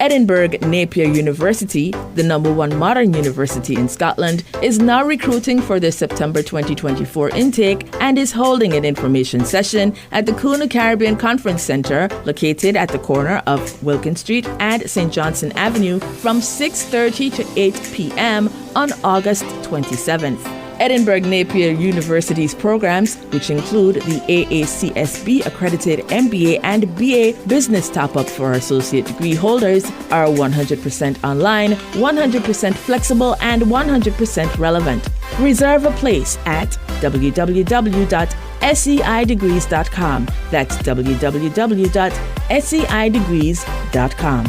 Edinburgh Napier University, the #1 modern university in Scotland, is now recruiting for their September 2024 intake and is holding an information session at the Kuna Caribbean Conference Centre, located at the corner of Wilkins Street and St. Johnson Avenue, from 6:30 to 8 p.m. on August 27th. Edinburgh Napier University's programs, which include the AACSB accredited MBA and BA Business Top-Up for associate degree holders, are 100% online, 100% flexible, and 100% relevant. Reserve a place at www.seidegrees.com. That's www.seidegrees.com.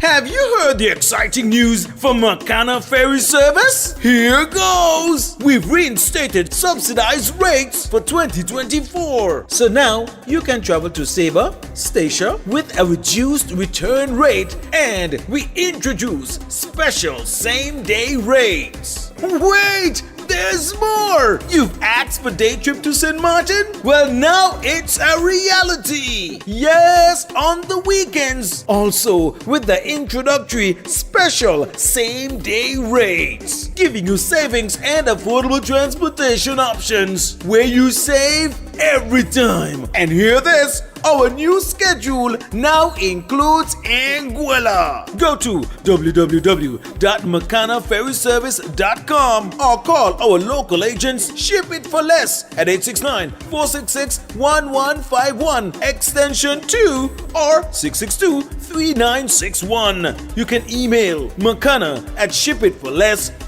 Have you heard the exciting news from Makana Ferry Service? Here goes! We've reinstated subsidized rates for 2024. So now you can travel to Sabre, Statia with a reduced return rate, and we introduce special same-day rates. Wait! There's more! You've asked for day trip to St. Martin? Well, now it's a reality! Yes, on the weekends. Also, with the introductory special same-day rates, giving you savings and affordable transportation options, where you save every time. And hear this, our new schedule now includes Anguilla. Go to www.makanaferryservice.com or call our local agents. Ship it for less at 869-466-1151 extension 2 or 662-3961. You can email makana@shipitforless.com.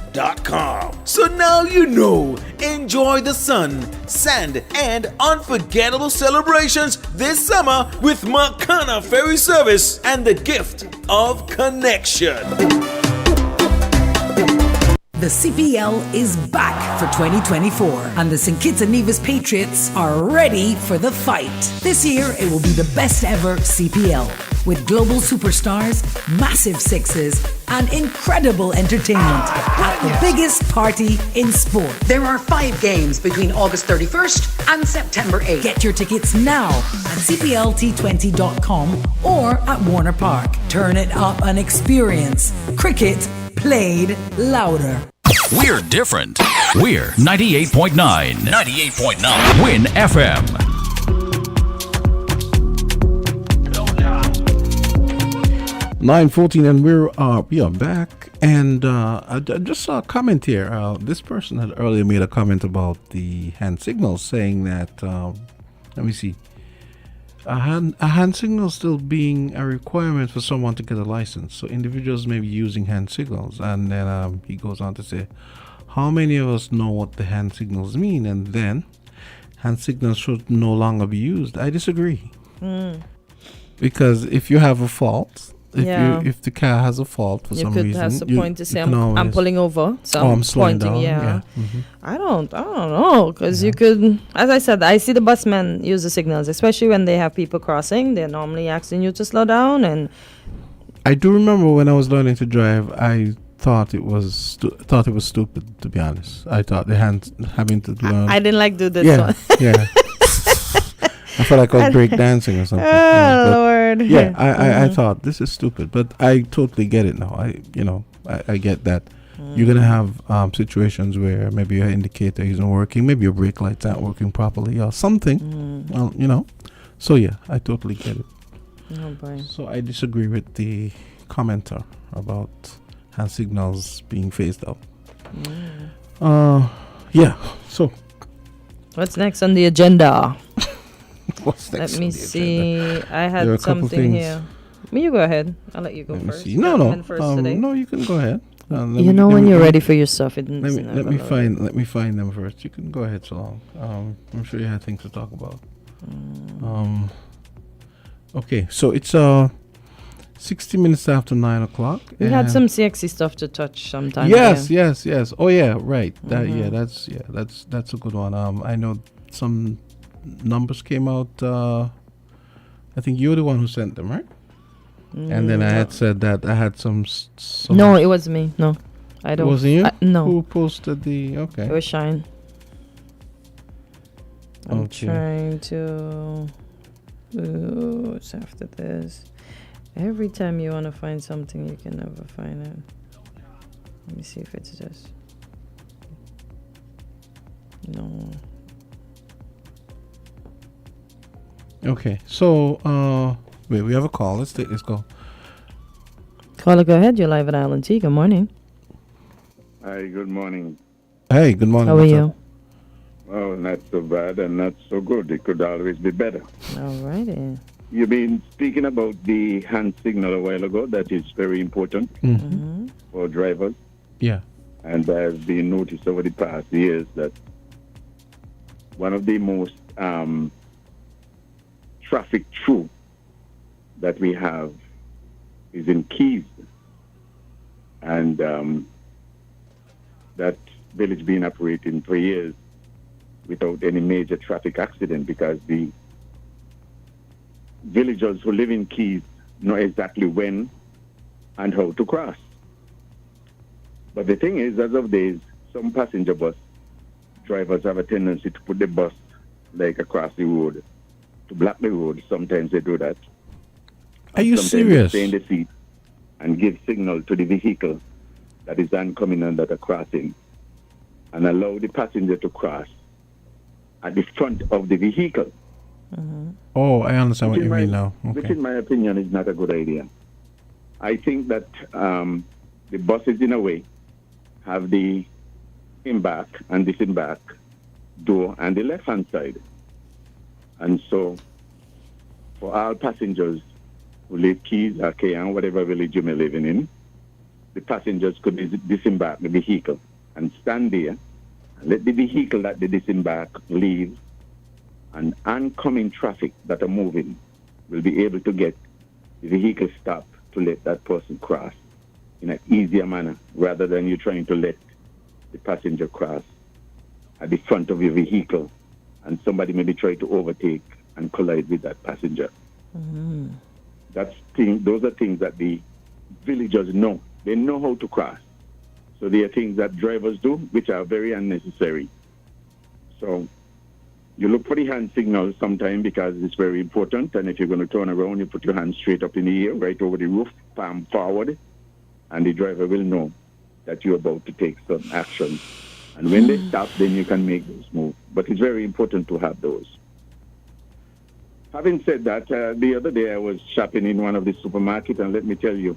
So now you know. Enjoy the sun, sand, and unforgettable celebrations this summer with Makana Ferry Service and the gift of connection. The CPL is back for 2024, and the St. Kitts and Nevis Patriots are ready for the fight. This year, it will be the best ever CPL, with global superstars, massive sixes, and incredible entertainment at the biggest party in sport. There are 5 games between August 31st and September 8th. Get your tickets now at cplt20.com or at Warner Park. Turn it up and experience cricket played louder. We're different. We're 98.9. 98.9. Win FM. 9:14, and we are back. And I just saw a comment here. This person had earlier made a comment about the hand signals, saying that let me see, a hand signal still being a requirement for someone to get a license. So individuals may be using hand signals, and then he goes on to say, how many of us know what the hand signals mean? And then hand signals should no longer be used. I disagree. Because if you have a fault, if the car has a fault for some reason, you could have the point to say I'm pulling over, so I'm slowing pointing. down. I don't know, because you could, as I said, I see the busmen use the signals, especially when they have people crossing. They're normally asking you to slow down. And I do remember when I was learning to drive, I thought it was stupid, to be honest. I thought the hand having to learn. I didn't like do this one. Yeah. I felt like I was break dancing or something. Oh, Lord. Yeah, I thought this is stupid, but I totally get it now. I get that. You're gonna have situations where maybe your indicator isn't working, maybe your brake lights aren't working properly, or something. Well, so yeah, I totally get it. Oh boy. So I disagree with the commenter about hand signals being phased out. Yeah. So what's next on the agenda? What's next? Let me see. I had something here. You go ahead. I'll let you go first. No. Today. No, you can go ahead. When you're ready for your stuff. Let me find them first. You can go ahead so long. I'm sure you had things to talk about. Okay, so it's 60 minutes after 9 o'clock. We had some sexy stuff to touch sometime. Yes. Oh yeah, right. That's a good one. I know some numbers came out. I think you're the one who sent them, right? And then I had said that I had some. No, it was me. No, I don't. It wasn't you? No. Who posted the? Okay. It was Shine. I'm trying to. It's after this. Every time you want to find something, you can never find it. Let me see if it's this. No. Okay, so wait, we have a call. Let's take this call. Caller, go ahead. You're live at Island T. Good morning. Hi, good morning. Hey, good morning. How are you? Oh, not so bad and not so good. It could always be better. All righty. You've been speaking about the hand signal a while ago. That is very important for drivers. Yeah. And I've been noticed over the past years that one of the most traffic through that we have is in Keys. And that village been operating for years without any major traffic accident because the villagers who live in Keys know exactly when and how to cross. But the thing is, as of days, some passenger bus drivers have a tendency to put the bus like across the road, to block the road. Sometimes they do that. Are you serious? They stay in the seat and give signal to the vehicle that is oncoming and that are crossing and allow the passenger to cross at the front of the vehicle. Oh, I understand what you mean now. Okay. Which, in my opinion, is not a good idea. I think that the buses, in a way, have the embark and disembark door on the left-hand side. And so, for all passengers who live Keys or Kayan, whatever village you may live in, the passengers could disembark the vehicle and stand there and let the vehicle that they disembark leave, and oncoming traffic that are moving will be able to get the vehicle stopped to let that person cross in an easier manner rather than you trying to let the passenger cross at the front of your vehicle and somebody maybe try to overtake and collide with that passenger. Those are things that the villagers know. They know how to cross. So there are things that drivers do which are very unnecessary. So you look for the hand signal sometime because it's very important. And if you're going to turn around, you put your hand straight up in the air, right over the roof, palm forward, and the driver will know that you're about to take some action. And when they stop, then you can make those moves. But it's very important to have those. Having said that, the other day I was shopping in one of the supermarkets, and let me tell you,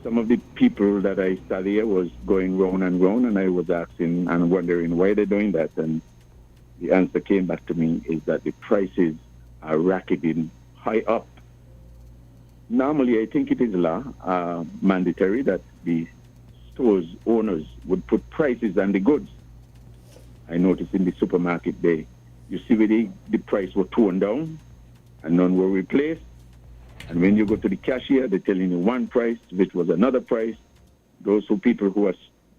some of the people that I saw there was going round and round, and I was asking and wondering why they're doing that. And the answer came back to me is that the prices are racketing high up. Normally, I think it is law, mandatory, that the stores owners would put prices on the goods. I noticed in the supermarket there, you see where the price was torn down and none were replaced. And when you go to the cashier, they're telling you one price, which was another price. Those are people who are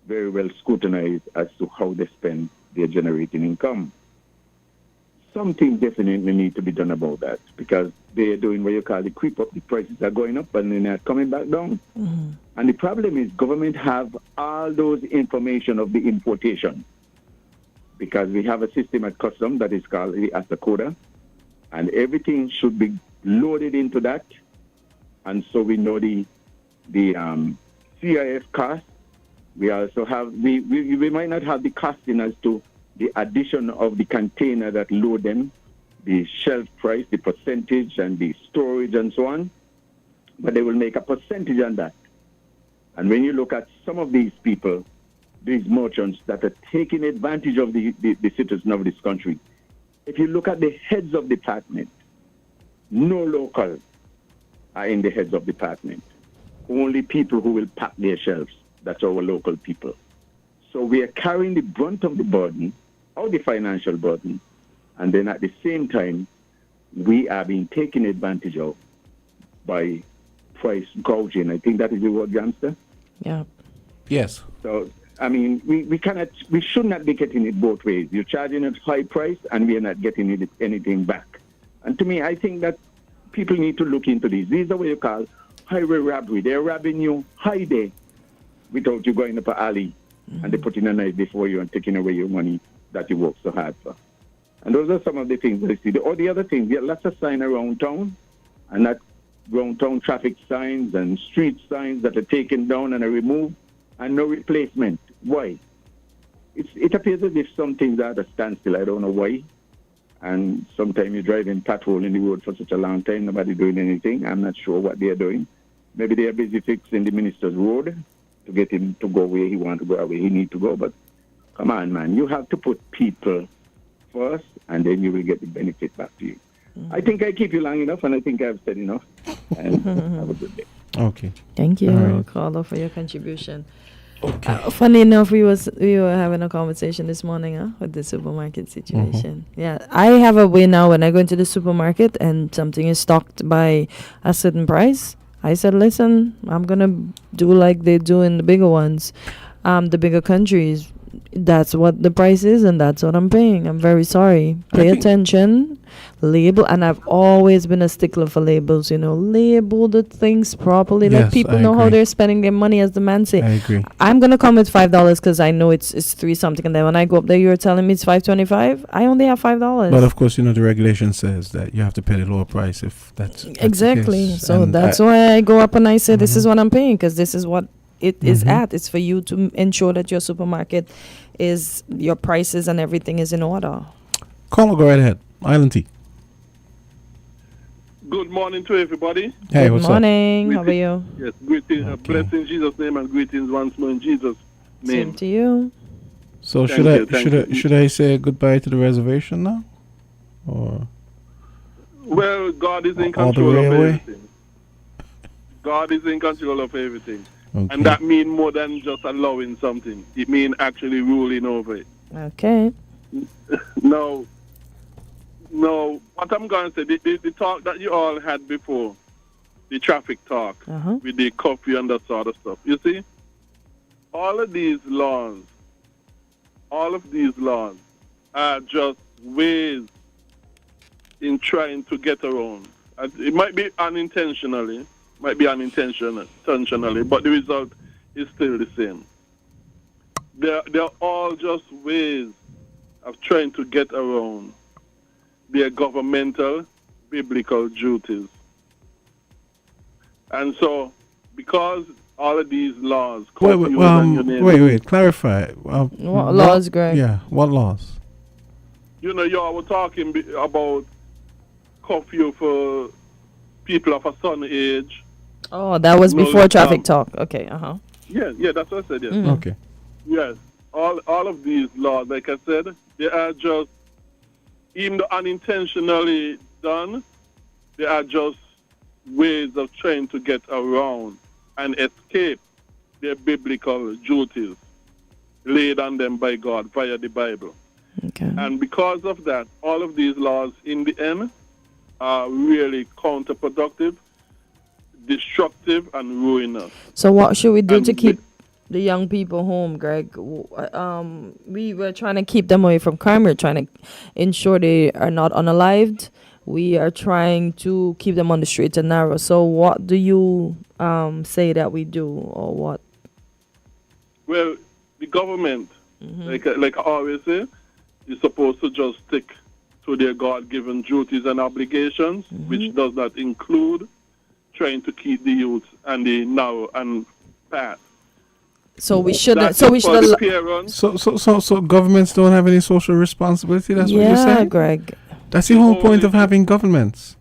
very well scrutinized as to how they spend their generating income. Something definitely needs to be done about that, because they're doing what you call the creep up. The prices are going up and they're not coming back down. Mm-hmm. And the problem is government have all those information of the importation, because we have a system at customs that is called the ASACODA, and everything should be loaded into that. And so we know the CIF cost. We also have, we might not have the costing as to the addition of the container that load them, the shelf price, the percentage, and the storage, and so on. But they will make a percentage on that. And when you look at some of these people, these merchants that are taking advantage of the citizens of this country, if you look at the heads of department, no local are in the heads of department. Only people who will pack their shelves. That's our local people. So we are carrying the brunt of the burden, or the financial burden, and then at the same time, we are being taken advantage of by price gouging. I think that is the word, Gamster. Yeah. Yes. So, I mean, we should not be getting it both ways. You're charging a high price, and we are not getting anything back. And to me, I think that people need to look into these. These are what you call highway robbery. They're robbing you high day without you going up an alley, and they're putting a knife before you and taking away your money that you work so hard for. And those are some of the things that I see. The other things, there are lots of signs around town, and that around town traffic signs and street signs that are taken down and are removed, and no replacement. Why? It appears as if some things are at a standstill. I don't know why. And sometimes you're driving patrol in the road for such a long time, nobody doing anything. I'm not sure what they're doing. Maybe they're busy fixing the minister's road to get him to go where he wants to go, where he needs to go. But come on, man, you have to put people first, and then you will get the benefit back to you. I think I keep you long enough, and I think I've said enough. And have a good day. Okay. Thank you, right. Carlo, for your contribution. Okay. Funny enough, we were having a conversation this morning with the supermarket situation. Mm-hmm. Yeah, I have a way now when I go into the supermarket and something is stocked by a certain price. I said, listen, I'm gonna do like they do in the bigger ones, the bigger countries. That's what the price is, and that's what I'm paying. I'm very sorry. Pay attention, label, and I've always been a stickler for labels. Label the things properly. Let people know how they're spending their money, as the man say. I agree. I'm gonna come with $5 because I know it's $3 something, and then when I go up there, you're telling me it's $5.25. I only have $5. But of course, the regulation says that you have to pay the lower price if that's exactly. the case. So and that's why I go up and I say, this is what I'm paying, because this is what it is at. It's for you to ensure that your supermarket is, your prices and everything is in order. Call, go right ahead. Island Tea. Good morning to everybody. Hey, Good morning. How are you? Yes, greetings, blessings in Jesus' name, and greetings once more in Jesus' name. Same to you. So should I say goodbye to the reservation now, or? Well, God is in All the control of railway? everything. God is in control of everything. Okay. And that means more than just allowing something. It means actually ruling over it. Okay. Now, what I'm going to say, the talk that you all had before, the traffic talk, with the curfew and that sort of stuff. You see, all of these laws are just ways in trying to get around. It might be unintentionally, but the result is still the same. They're all just ways of trying to get around their governmental, biblical duties. And so, because all of these laws. Wait, clarify. What laws, Greg? Yeah, what laws? You know, y'all were talking about curfew for people of a certain age. Oh, that was before traffic talk. Okay, Yeah, that's what I said, yes. Okay. Yes, all of these laws, like I said, they are just, even though unintentionally done, they are just ways of trying to get around and escape their biblical duties laid on them by God via the Bible. Okay. And because of that, all of these laws in the end are really counterproductive, destructive, and ruinous. So what should we do to keep the young people home, Greg? We were trying to keep them away from crime. We're trying to ensure they are not unalived. We are trying to keep them on the straight and narrow. So what do you say that we do, or what? Well, the government, like I always say, is supposed to just stick to their God-given duties and obligations, which does not include trying to keep the youth and the narrow and path. So we should. So governments don't have any social responsibility. That's what you're saying, Greg. That's the whole point of having governments.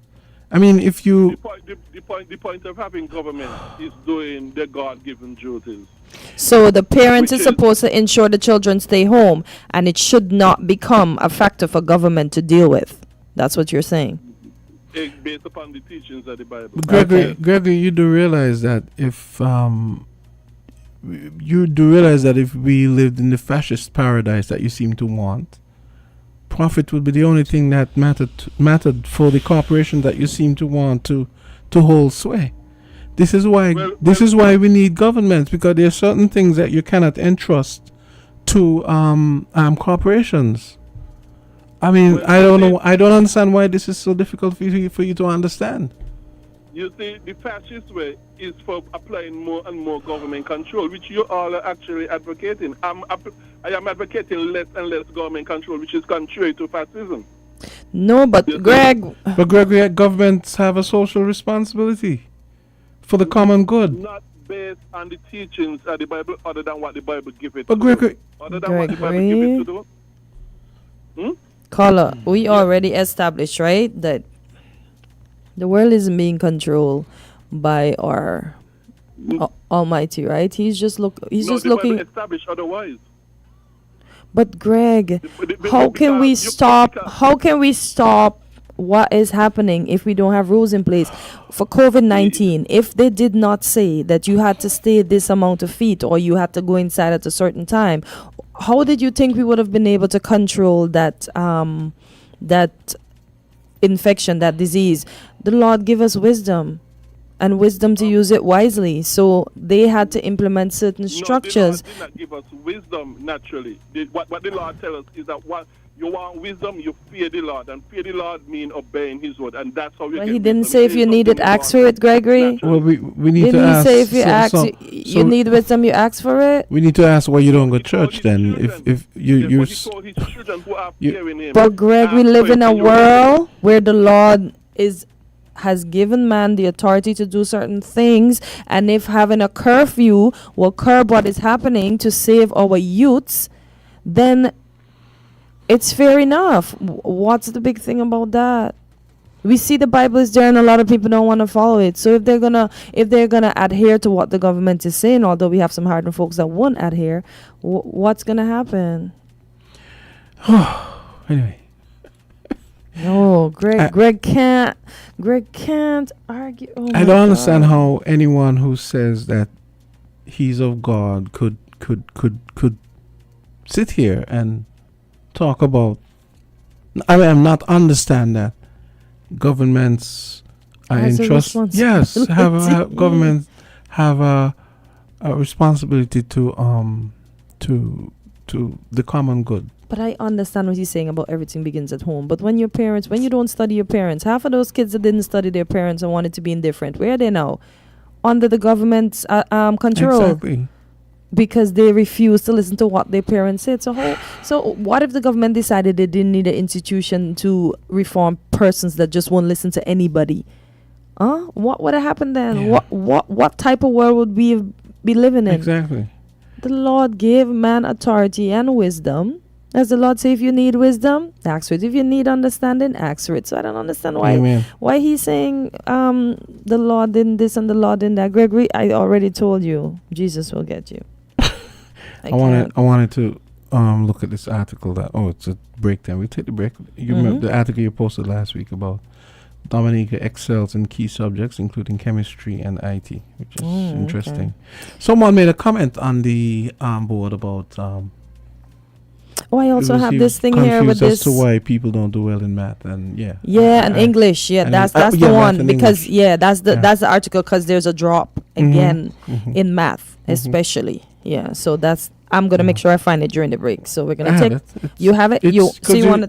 I mean, if you the point of having government is doing their God-given duties. So the parents is supposed to ensure the children stay home, and it should not become a factor for government to deal with. That's what you're saying. Based upon the teachings of the Bible. Gregory, you do realize that if we lived in the fascist paradise that you seem to want, profit would be the only thing that mattered for the corporation that you seem to want to hold sway. This is why we need governments, because there are certain things that you cannot entrust to corporations. I mean, I don't know. I don't understand why this is so difficult for you to understand. You see, the fascist way is for applying more and more government control, which you all are actually advocating. I am advocating less and less government control, which is contrary to fascism. No, but Greg... But Greg, governments have a social responsibility for the common good. Not based on the teachings of the Bible, other than what the Bible gives it but to do. Other than what the Bible gives it to do. Caller, we already established, right, that the world isn't being controlled by our Almighty, right? He's just looking. Bible established otherwise. But Greg, how can we stop? How can we stop what is happening if we don't have rules in place for COVID-19? If they did not say that you had to stay this amount of feet or you had to go inside at a certain time, how did you think we would have been able to control that infection, that disease? The Lord give us wisdom, and wisdom to use it wisely. So they had to implement certain structures. The Lord did not give us wisdom naturally. What the Lord tells us is that what you want wisdom, you fear the Lord, and fear the Lord means obeying His word, and that's how you. Well, He didn't say if you needed, ask for it, Gregory. Well, we need didn't to ask. Didn't He say if you need wisdom, you ask for it? We need to ask why you don't go to church then. If you. But Greg, we live in a world where the Lord has given man the authority to do certain things, and if having a curfew will curb what is happening to save our youths, then it's fair enough. What's the big thing about that? We see the Bible is there, and a lot of people don't want to follow it. So if they're gonna adhere to what the government is saying, although we have some hardened folks that won't adhere, what's gonna happen? Anyway. No, Greg can't argue. Oh I don't understand how anyone who says that he's of God could sit here and talk about. I mean, I'm not understand that governments are entrusted. Yes, governments have a responsibility to the common good. But I understand what he's saying about everything begins at home. But when you don't study your parents, half of those kids that didn't study their parents and wanted to be indifferent, where are they now? Under the government's control. Exactly. Because they refuse to listen to what their parents said. So what if the government decided they didn't need an institution to reform persons that just won't listen to anybody? What would have happened then? Yeah. What type of world would we have be living in. Exactly. The Lord gave man authority and wisdom. As the Lord say, if you need wisdom, ask for it. If you need understanding, ask for it. So I don't understand why he's saying the Lord did this and the Lord did that. Gregory, I already told you, Jesus will get you. I wanted to look at this article it's a break time. We take the break. You remember the article you posted last week about Dominica excels in key subjects, including chemistry and IT, which is interesting. Okay. Someone made a comment on the board about... I also have this thing here with this. As to why people don't do well in math and and English. That's the one because English. That's the article because there's a drop again in math especially. So that's I'm gonna make sure I find it during the break. So we're gonna take. You have it. It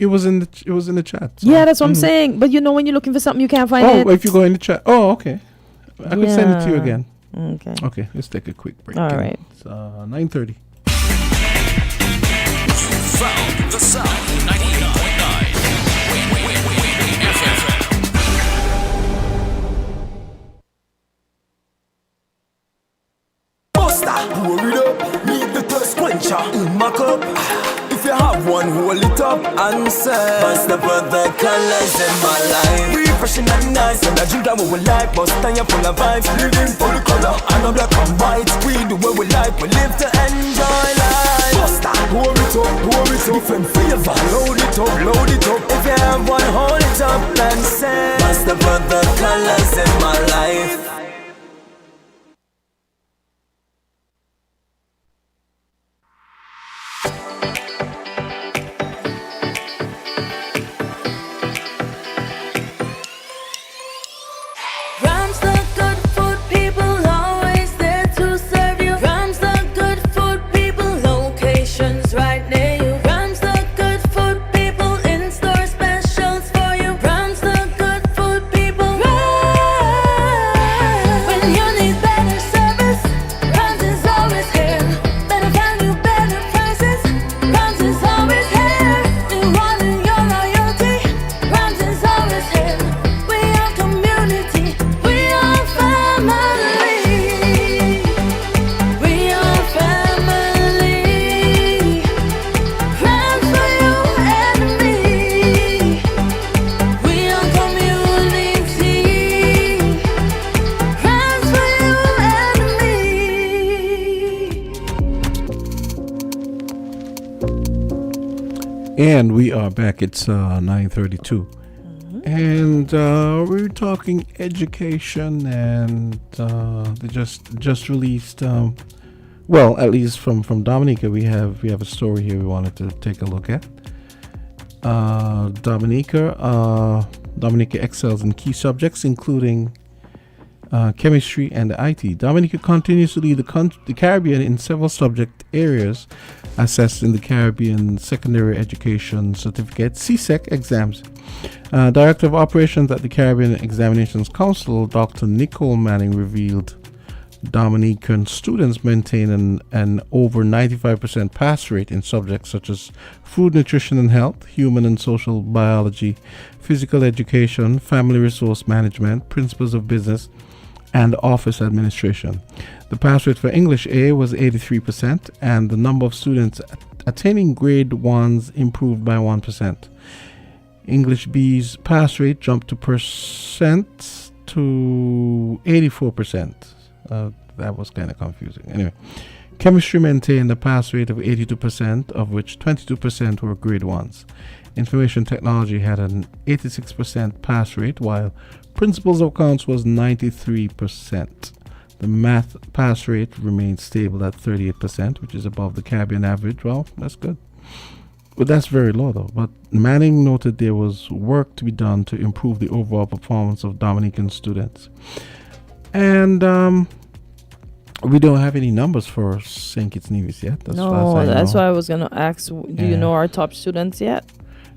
was in the chat. So. Yeah, that's what I'm saying. But when you're looking for something, you can't find it. Oh, if you go in the chat. Oh, okay. I could send it to you again. Okay. Okay. Let's take a quick break. All right. It's 9:30. Found the sound 98.9 Win FM. Buster, pour it up, meet the thirst quencher in my cup. If you have one, hold it up and say, Buster put the colors in my life. Refreshing and nice, and I drink that what we like. Buster, you're full of vibes, living full color. I know black and white, we do what we like. We live to enjoy life. Buster, pour it up, different flavor. Load it up. If you have one, hold it up and say, Buster put the colors in my life. And we are back. It's 9:32, and we're talking education, and they just released. Well, at least from Dominica, we have a story here we wanted to take a look at. Dominica excels in key subjects, including chemistry and IT. Dominica continues to lead the Caribbean in several subject areas assessed in the Caribbean Secondary Education Certificate (CSEC) exams. Director of Operations at the Caribbean Examinations Council, Dr. Nicole Manning, revealed Dominican students maintain an over 95% pass rate in subjects such as food, nutrition and health, human and social biology, physical education, family resource management, principles of business, and office administration. The pass rate for English A was 83%, and the number of students attaining grade 1s improved by 1%. English B's pass rate jumped to 84%. That was kind of confusing. Anyway, chemistry maintained a pass rate of 82%, of which 22% were grade 1s. Information technology had an 86% pass rate, while principles of accounts was 93%. The math pass rate remained stable at 38%, which is above the Caribbean average. Well, that's good. But that's very low, though. But Manning noted there was work to be done to improve the overall performance of Dominican students. And we don't have any numbers for St. Kitts Nevis yet. That's why I was going to ask, do you know our top students yet?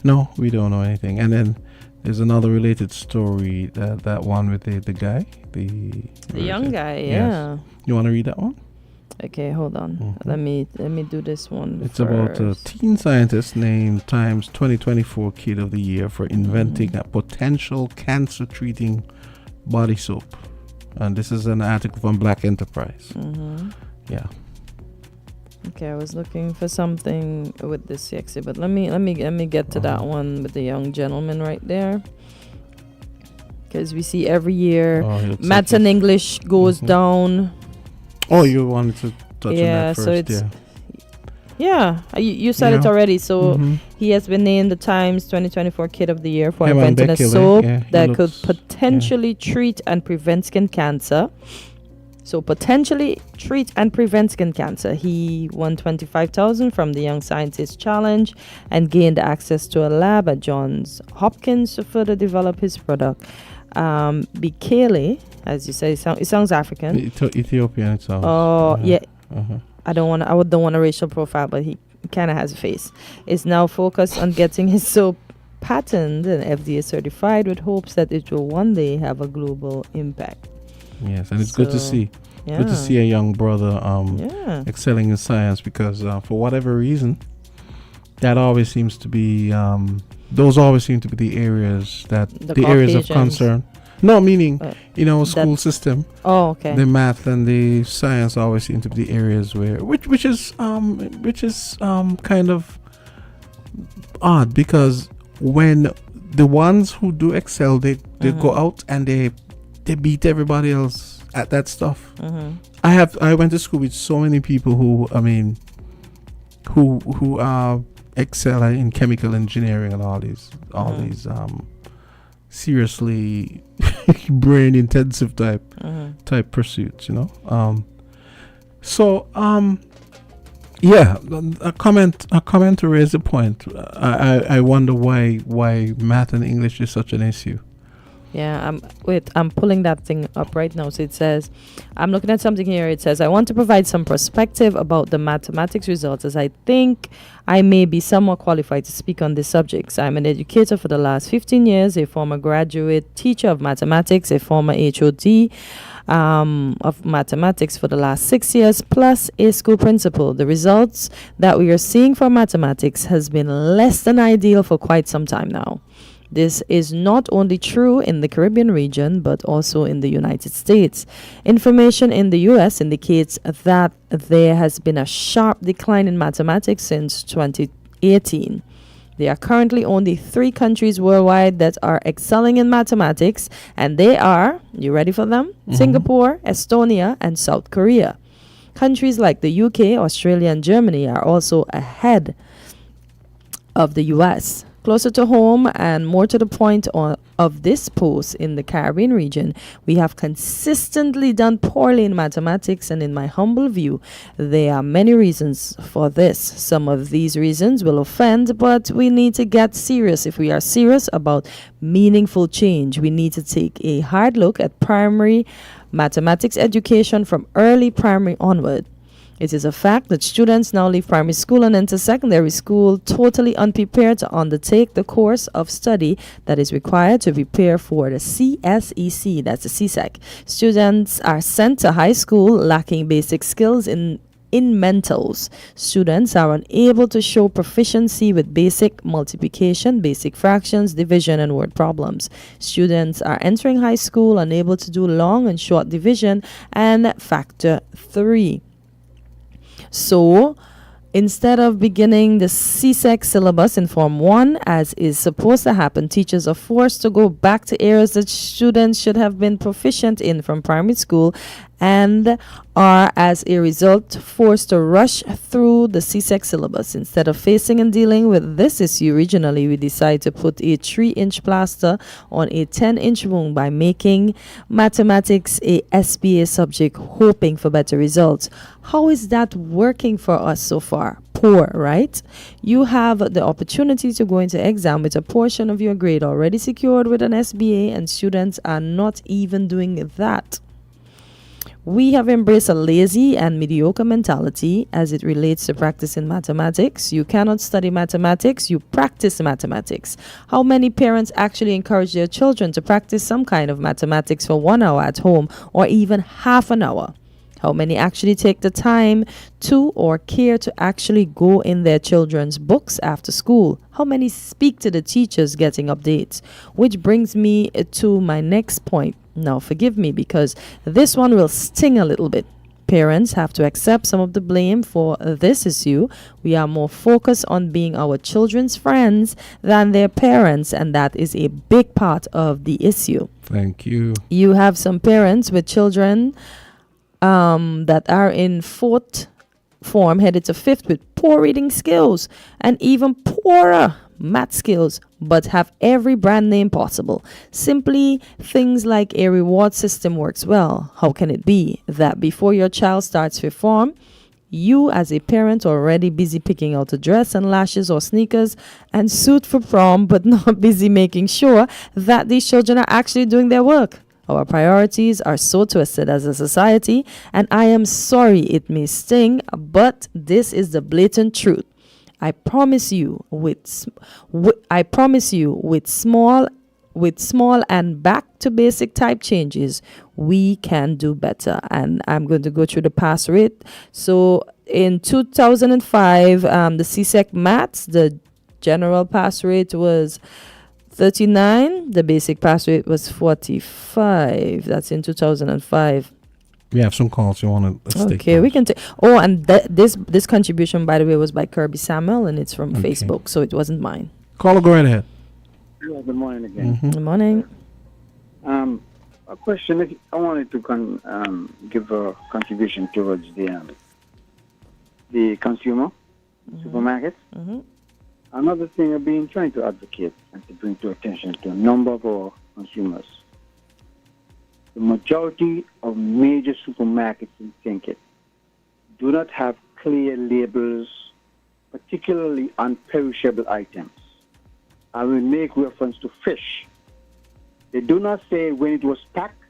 No, we don't know anything. And then there's another related story, that one with the guy. The young guy, yeah. Yes. You want to read that one? Okay, hold on. Mm-hmm. Let me do this one. It's first. about a teen scientist named Times 2024 Kid of the Year for inventing a potential cancer-treating body soap. And this is an article from Black Enterprise. Yeah. Okay, I was looking for something with dyslexia, but let me get to that one with the young gentleman right there. Because we see every year maths and English goes down. Oh, you wanted to touch on that first, so it's you said it already. So he has been named the Times 2024 Kid of the Year for inventing a soap that could potentially treat and prevent skin cancer. So potentially treat and prevent skin cancer. He won $25,000 from the Young Scientist Challenge and gained access to a lab at Johns Hopkins to further develop his product. Bikele, as you say, it sounds African. Ethiopian, it sounds. Oh, yeah. I don't want a racial profile, but he kind of has a face. Is now focused on getting his soap patented and FDA certified with hopes that it will one day have a global impact. Yes, and it's good to see. Good to see a young brother excelling in science, because for whatever reason, that always seems to be those always seem to be the areas that the areas of concern. No, meaning school system. Oh, okay. The math and the science always seem to be the areas where which is kind of odd, because when the ones who do excel, they go out and they beat everybody else at that stuff. I went to school with so many people who excel in chemical engineering and all these seriously brain intensive type pursuits, a comment to raise a point. I wonder why math and English is such an issue. Yeah, I'm pulling that thing up right now. So it says, I'm looking at something here. It says, I want to provide some perspective about the mathematics results, as I think I may be somewhat qualified to speak on this subject. I'm an educator for the last 15 years, a former graduate teacher of mathematics, a former HOD of mathematics for the last 6 years, plus a school principal. The results that we are seeing for mathematics has been less than ideal for quite some time now. This is not only true in the Caribbean region, but also in the United States. Information in the U.S. indicates that there has been a sharp decline in mathematics since 2018. There are currently only 3 countries worldwide that are excelling in mathematics, and they are, you ready for them? Singapore, Estonia, and South Korea. Countries like the UK, Australia, and Germany are also ahead of the U.S. Closer to home and more to the point of this post, in the Caribbean region, we have consistently done poorly in mathematics, and in my humble view, there are many reasons for this. Some of these reasons will offend, but we need to get serious. If we are serious about meaningful change, we need to take a hard look at primary mathematics education from early primary onward. It is a fact that students now leave primary school and enter secondary school totally unprepared to undertake the course of study that is required to prepare for the CSEC, that's the CSEC. Students are sent to high school lacking basic skills in mentals. Students are unable to show proficiency with basic multiplication, basic fractions, division, and word problems. Students are entering high school unable to do long and short division and factor 3. So, instead of beginning the CSEC syllabus in Form 1, as is supposed to happen, teachers are forced to go back to areas that students should have been proficient in from primary school, and are, as a result, forced to rush through the CSEC syllabus. Instead of facing and dealing with this issue regionally, we decide to put a 3-inch plaster on a 10-inch wound by making mathematics a SBA subject, hoping for better results. How is that working for us so far? Poor, right? You have the opportunity to go into exam with a portion of your grade already secured with an SBA, and students are not even doing that. We have embraced a lazy and mediocre mentality as it relates to practicing mathematics. You cannot study mathematics, you practice mathematics. How many parents actually encourage their children to practice some kind of mathematics for 1 hour at home, or even half an hour? How many actually take the time to or care to actually go in their children's books after school? How many speak to the teachers getting updates? Which brings me to my next point. Now, forgive me because this one will sting a little bit. parents have to accept some of the blame for this issue. We are more focused on being our children's friends than their parents, and that is a big part of the issue. Thank you. You have some parents with children that are in fourth form headed to fifth with poor reading skills and even poorer math skills, but have every brand name possible. Simply things like a reward system works well. How can it be that before your child starts fifth form, you as a parent are already busy picking out a dress and lashes or sneakers and suit for prom, but not busy making sure that these children are actually doing their work? Our priorities are so twisted as a society, and I am sorry it may sting, but this is the blatant truth. I promise you, with small and back to basic type changes, we can do better. And I'm going to go through the pass rate. So in 2005, the CSEC maths, the general pass rate was 39. The basic pass rate was 45. That's in 2005. We have some calls you want to take. Okay, we can take. Oh, and this contribution, by the way, was by Kirby Samuel, and it's from Facebook, so it wasn't mine. Caller, go right ahead. Yeah, good morning again. Good morning. A question. I wanted to give a contribution towards the consumer, supermarkets. Another thing I've been trying to advocate and to bring to attention to a number of our consumers. The majority of major supermarkets in St. do not have clear labels, particularly on perishable items. I will make reference to fish. They do not say when it was packed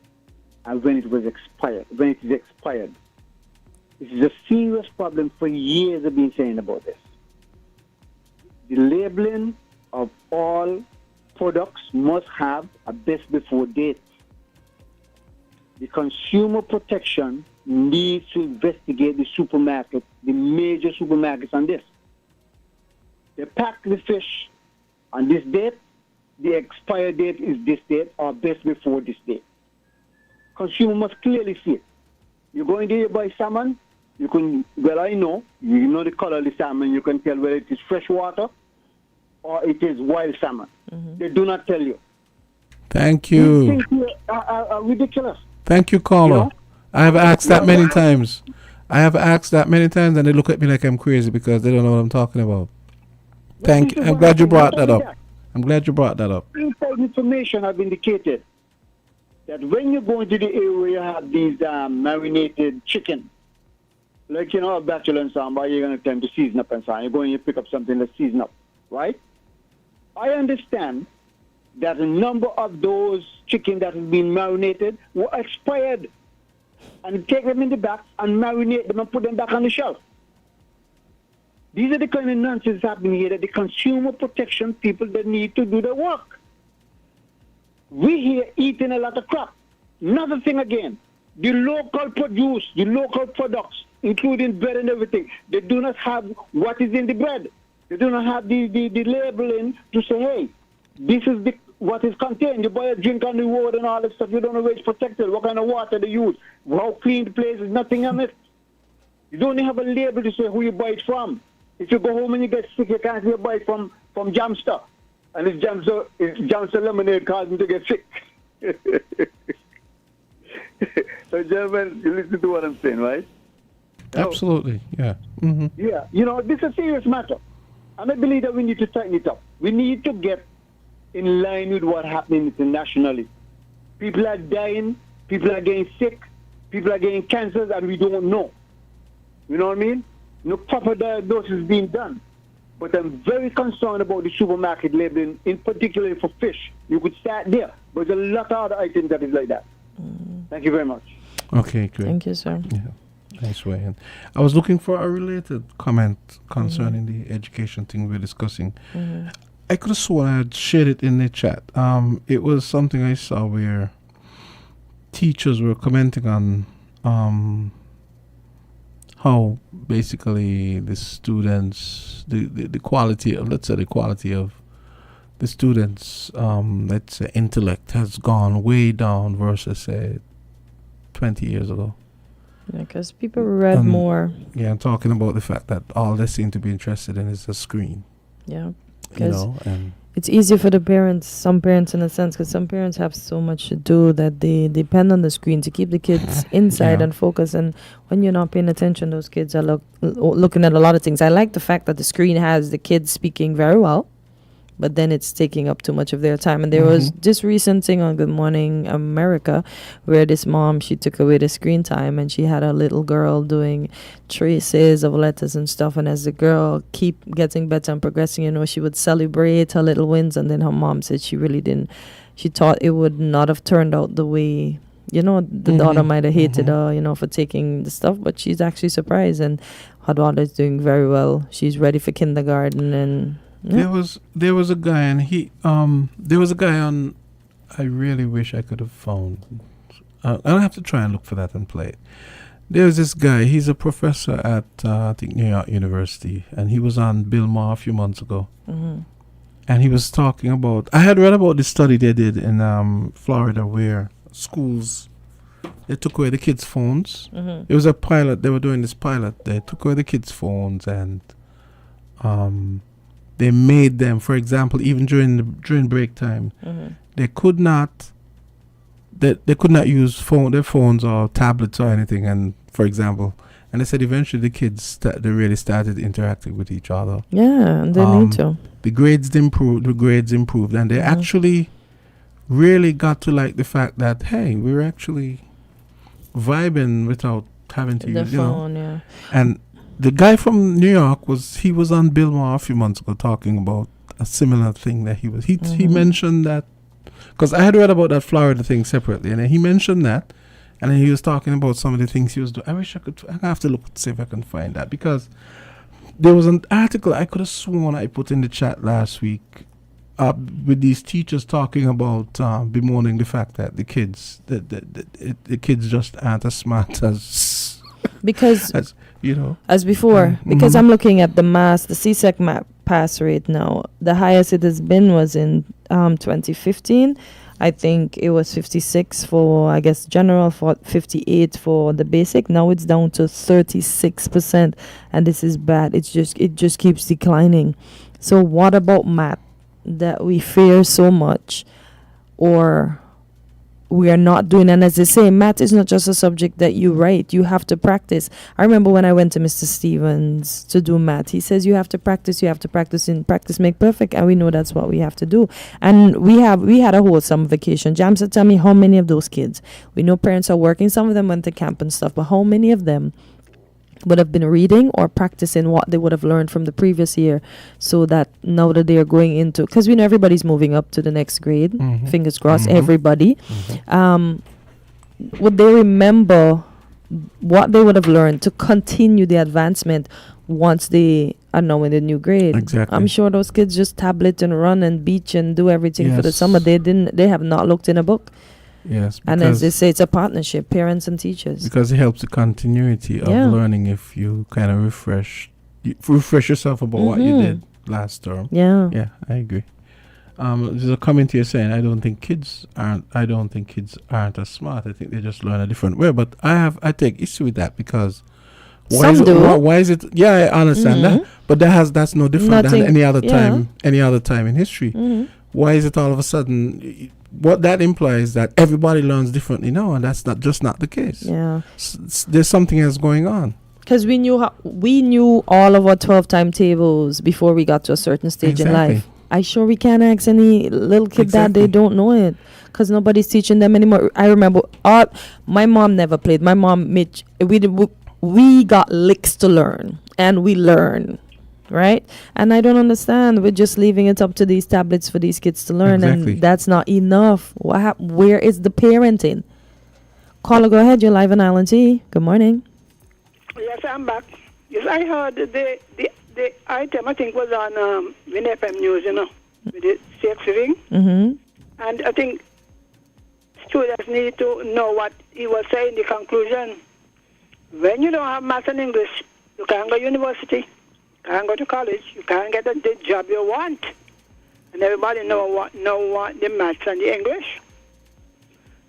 and when it was expired. When it is expired, this is a serious problem. For years I've been saying about this. The labeling of all products must have a best before date. The consumer protection needs to investigate the supermarket, the major supermarkets on this. They pack the fish on this date, the expiry date is this date or best before this date. Consumer must clearly see it. You go in there, you buy salmon, you can, you know the color of the salmon, you can tell whether it is freshwater or it is wild salmon. They do not tell you. Thank you. These things are ridiculous. Thank you, caller. I have asked that many times. And they look at me like I'm crazy because they don't know what I'm talking about. Thank you. I'm glad you brought that up. Inside information have indicated that when you go into the area you have these marinated chicken, like a bachelor and somebody, you're going to attempt to season up and so on. You go and you pick up something that's season up, right? I understand that a number of those chicken that have been marinated were expired. And take them in the back and marinate them and put them back on the shelf. These are the kind of nonsense happening here that the consumer protection people that need to do their work. We here eating a lot of crap. Another thing again, the local produce, the local products, including bread and everything, they do not have what is in the bread. They do not have the labeling to say, hey, this is what is contained. You buy a drink on the road and all that stuff. You don't know where it's protected, what kind of water they use, how clean the place is, nothing on it. You don't have a label to say who you buy it from. If you go home and you get sick, you can't say you buy it from Jamster. And it's Jamster lemonade causing you to get sick. So, gentlemen, you listen to what I'm saying, right? Absolutely, yeah. Yeah, this is a serious matter. And I believe that we need to tighten it up. We need to get in line with what's happening internationally. People are dying, people are getting sick, people are getting cancers, and we don't know. You know what I mean? No proper diagnosis is being done. But I'm very concerned about the supermarket labeling, in particular for fish. You could start there, but there's a lot of other items that is like that. Thank you very much. Okay, great. Thank you, sir. Yeah. Nice way. I was looking for a related comment concerning the education thing we're discussing. I could have sworn I had shared it in the chat. It was something I saw where teachers were commenting on how basically the students, the quality of, let's say the quality of the students, let's say intellect has gone way down versus say 20 years ago. Yeah, because people read more. Yeah, I'm talking about the fact that all they seem to be interested in is a screen. Yeah. You know, and it's easier for the parents, some parents in a sense, because some parents have so much to do that they depend on the screen to keep the kids inside and focus. And when you're not paying attention, those kids are looking at a lot of things. I like the fact that the screen has the kids speaking very well, but then it's taking up too much of their time. And there was this recent thing on Good Morning America where this mom, she took away the screen time and she had a little girl doing traces of letters and stuff. And as the girl keep getting better and progressing, you know, she would celebrate her little wins. And then her mom said she really didn't, she thought it would not have turned out the way, you know, the daughter might have hated her, you know, for taking the stuff. But she's actually surprised, and her daughter's doing very well. She's ready for kindergarten. And there was a guy, and there was a guy on. I really wish I could have found. I'll have to try and look for that and play it. There was this guy. He's a professor at I think New York University, and he was on Bill Maher a few months ago. And he was talking about. I had read about this study they did in Florida where schools they took away the kids' phones. It was a pilot. They were doing this pilot. They took away the kids' phones and they made them, for example, even during break time, they could not use their phones or tablets or anything. And for example, and they said eventually the kids they really started interacting with each other. Yeah, and they need to. The grades improved, and they actually really got to like the fact that hey, we're actually vibing without having to use, phone, you know. Yeah. And the guy from New York was on Bill Maher a few months ago talking about a similar thing that he mentioned that, because I had read about that Florida thing separately, and then he mentioned that, and then he was talking about some of the things he was doing. I wish I have to look to see if I can find that, because there was an article I could have sworn I put in the chat last week with these teachers talking about bemoaning the fact that the kids just aren't as smart as because as, you know, as before. Because I'm looking at the CSEC pass rate now. The highest it has been was in 2015. I think it was 56 for, I guess, general, for 58 for the basic. Now it's down to 36%, and this is bad. It just keeps declining. So what about math that we fear so much, or we are not doing? And as they say, math is not just a subject that you write. You have to practice. I remember when I went to Mr. Stevens to do math, he says you have to practice, and practice make perfect. And we know that's what we have to do. And we had a whole summer vacation. Jam said, tell me how many of those kids, we know parents are working, some of them went to camp and stuff, but how many of them would have been reading or practicing what they would have learned from the previous year, so that now that they are going into, because we know everybody's moving up to the next grade, fingers crossed, everybody, would they remember what they would have learned to continue the advancement once they are now in the new grade? Exactly. I'm sure those kids just tablet and run and beach and do everything for the summer. They have not looked in a book. Yes, and as they say, it's a partnership, parents and teachers. Because it helps the continuity of learning if you kind of refresh yourself about what you did last term. Yeah. Yeah, I agree. There's a comment here saying I don't think kids aren't as smart. I think they just learn a different way. But I take issue with that, because why is it? Yeah, I understand that. But that's no different than any other time in history. Why is it all of a sudden? What that implies that everybody learns differently now, and that's not the case. Yeah, there's something else going on. Because we knew all of our 12 timetables before we got to a certain stage in life. I sure we can't ask any little kid that they don't know it, because nobody's teaching them anymore. I remember my mom never played. My mom we got licks to learn, and we learn. Right? And I don't understand. We're just leaving it up to these tablets for these kids to learn, and that's not enough. Where is the parenting? Caller, go ahead. You're live on Island T. Good morning. Yes, I'm back. Yes, I heard the item, I think, was on WINNMedia FM News, you know, with the sex ring. And I think students need to know what he was saying, the conclusion. When you don't have math and English, you can't go to university. Can't go to college, you can't get the job you want. And everybody know what the maths and the English.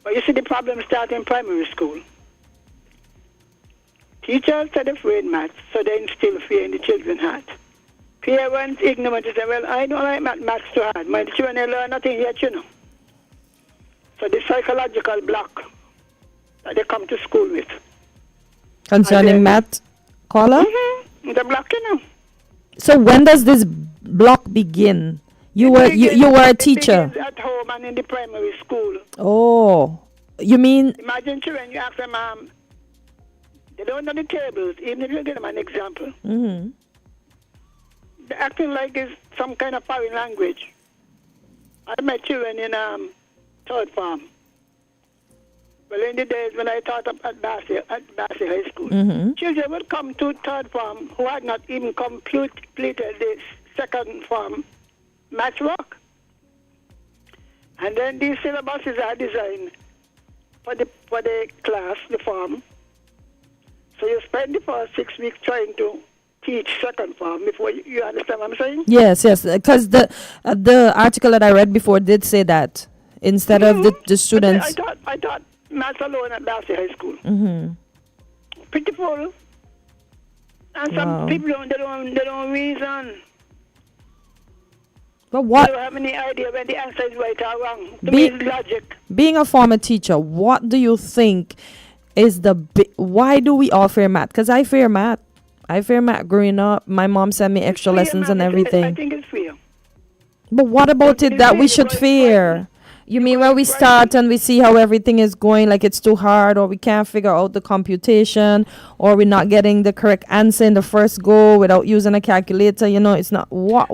But you see the problem start in primary school. Teachers are afraid maths, so they instill fear in the children's heart. Parents ignorant and say, well, I don't like maths too hard. My children they learn nothing yet, you know. So the psychological block that they come to school with. Concerning math, caller? Mm-hmm. The block, you know. So when does this block begin? You were a teacher. It begins at home and in the primary school. Oh, you mean? Imagine children, you ask them, they don't know the tables, even if you give them an example. Mm-hmm. They're acting like it's some kind of foreign language. I met children in third form. Well, in the days when I taught up at Bassey High School, children would come to third form who had not even completed the second form math work. And then these syllabuses are designed for the class, the form. So you spend the first 6 weeks trying to teach second form before you understand what I'm saying? Yes, because the article that I read before did say that instead of the students. I taught maths alone at Bassey High School. Mm-hmm. Pretty full. And some people they don't reason. But what? They don't have any idea when the answer is right or wrong. To me, it's logic. Being a former teacher, what do you think is why do we all fear math? Because I fear math. I fear math growing up. My mom sent me extra lessons and everything. I think it's fear. But what about it that we should fear? You mean when we start and we see how everything is going, like it's too hard, or we can't figure out the computation, or we're not getting the correct answer in the first go without using a calculator? You know, it's not what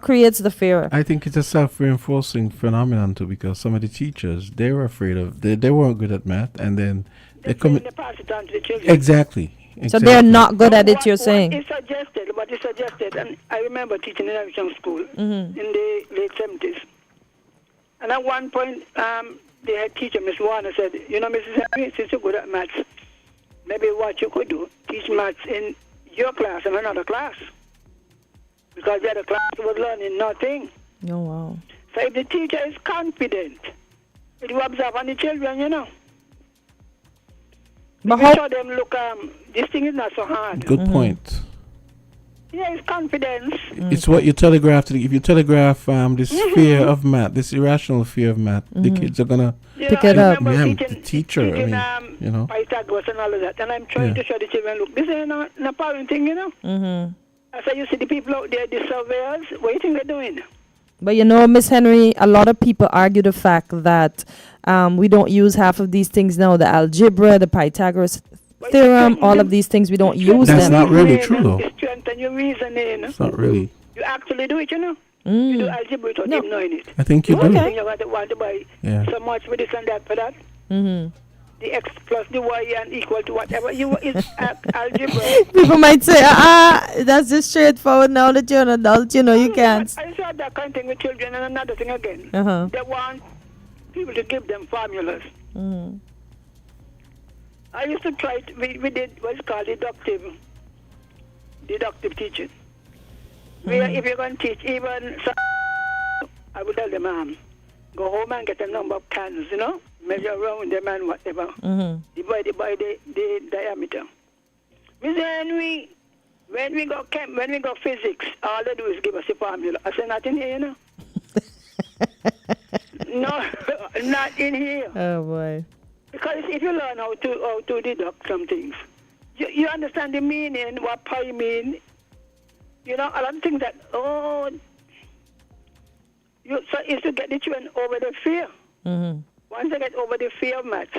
creates the fear. I think it's a self-reinforcing phenomenon too, because some of the teachers, they were afraid of they weren't good at math, and then they pass it on to the children. Exactly. So they're not good at it, you're saying? It's suggested, and I remember teaching in American school in the late 70s. And at one point, the head teacher, Miss Warner, said, you know, Mrs. Henry, since you're good at maths, maybe what you could do, teach maths in your class and another class. Because the other class was learning nothing. Oh, wow. So if the teacher is confident, it rubs off on the children, you know. But we show them, look, this thing is not so hard. Good point. Yeah, it's confidence. It's what you telegraph if you telegraph this fear of math, this irrational fear of math, the kids are gonna pick it up. Yeah, the teacher, you know. Pythagoras and all of that, and I'm trying to show the children, look, this ain't no parenting, you know. I say, you see the people out there, the surveyors, what do you think they're doing? But you know, Miss Henry, a lot of people argue the fact that we don't use half of these things now, the algebra, the Pythagoras theorem, all of these things, we don't use them. That's not really true, though. Strengthen your reasoning. It's not really. You actually do it, you know. You do algebra without even knowing it. I think you do. Okay. You want to buy so much for this and that for that. The x plus the y and equal to whatever you is algebra. People might say, that's just straightforward now that you're an adult, you know, you can't. I saw that kind of thing with children, and another thing again. They want people to give them formulas. I used to try we did what's called deductive teaching. Where if you're going to teach even, I would tell them, go home and get a number of cans, you know, measure around them and whatever, divided by the diameter. Mr. Henry, when we go physics, all they do is give us a formula. I said, not in here, you know. No, not in here. Oh boy. Because if you learn how to deduct some things, you understand the meaning, what pi mean. You know, a lot of things that, so it's to get the children over the fear. Once they get over the fear of maths,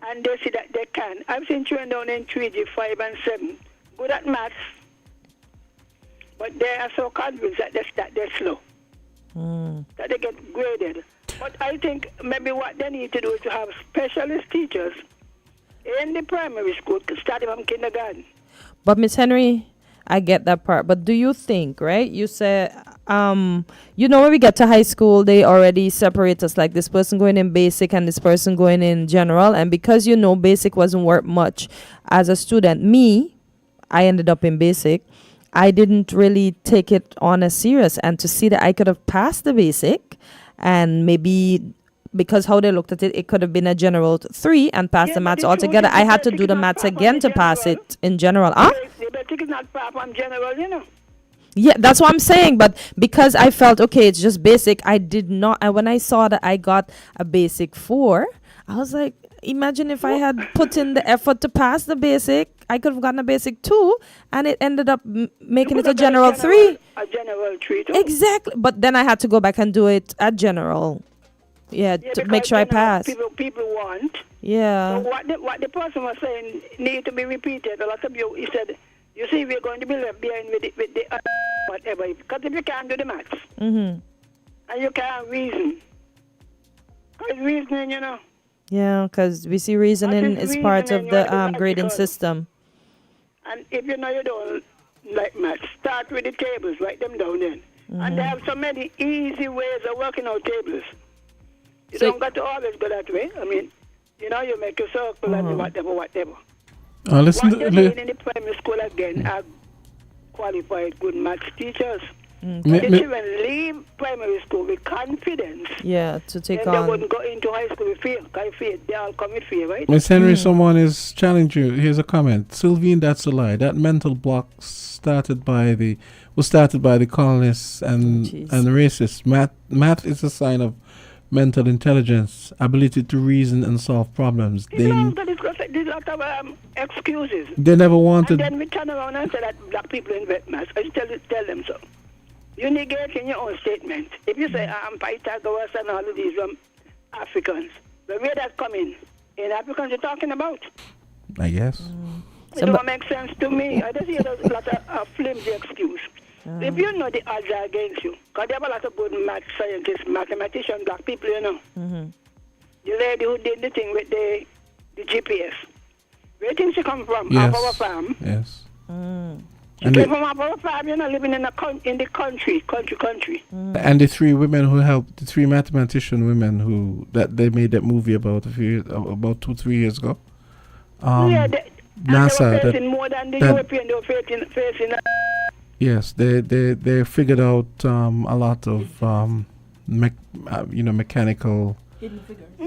and they see that they can. I've seen children down in 3G, 5 and 7, good at maths, but they are so convinced that they're slow, that they get graded. But I think maybe what they need to do is to have specialist teachers in the primary school, starting from kindergarten. But Miss Henry, I get that part. But do you think, right? You say, you know, when we get to high school, they already separate us, like this person going in basic and this person going in general. And because, you know, basic wasn't worth much as a student, I ended up in basic. I didn't really take it on as serious. And to see that I could have passed the basic and maybe because how they looked at it, it could have been a general 3 and pass the maths altogether. I had to do the maths again to pass it in general. The basic is not far from general, you know. Yeah, that's what I'm saying. But because I felt, okay, it's just basic, I did not. And when I saw that I got a basic 4, I was like, imagine if I had put in the effort to pass the basic, I could have gotten a basic 2, and it ended up making it a general 3. A general 3 too. Exactly. But then I had to go back and do it at general. Yeah, to make sure I pass. People want. Yeah. So what the person was saying need to be repeated. A lot of you, he said, you see, we're going to be left behind with the whatever. Because if you can't do the maths, and you can't reason, because reasoning, you know. Yeah, because we see reasoning is part of the grading system. And if you know you don't like maths, start with the tables, write them down then. And they have so many easy ways of working out tables. You don't got to always go that way. I mean, you know, you make a circle and whatever. Listen what they're doing in the primary school again are qualified good maths teachers. The children leave primary school with confidence. Yeah, to take then on. they wouldn't go into high school with fear. They all come with fear, right? Miss Henry, someone is challenging you. Here's a comment. Sylvine, that's a lie. That mental block was started by the colonists and racists. Math is a sign of mental intelligence, ability to reason and solve problems. There's a lot of excuses. They never wanted. And then we turn around and say that black people invent maths. I tell them so. You negate in your own statement. If you say, I'm Pythagoras and all of these Africans, but where that coming? In Africans you're talking about? I guess. It don't make sense to me. I just hear there's a lot of flimsy excuse. If you know the odds are against you, because they have a lot of good math scientists, mathematicians, black people, you know. The lady who did the thing with the GPS, where do you think she come from? Yes. Off our farm. Yes. She came from off our farm, you know, living in the country. And the 3 women who helped, the 3 mathematician women that they made that movie about about 2-3 years ago. NASA. They were facing more than the European. They were facing. Yes, they figured out a lot of mechanical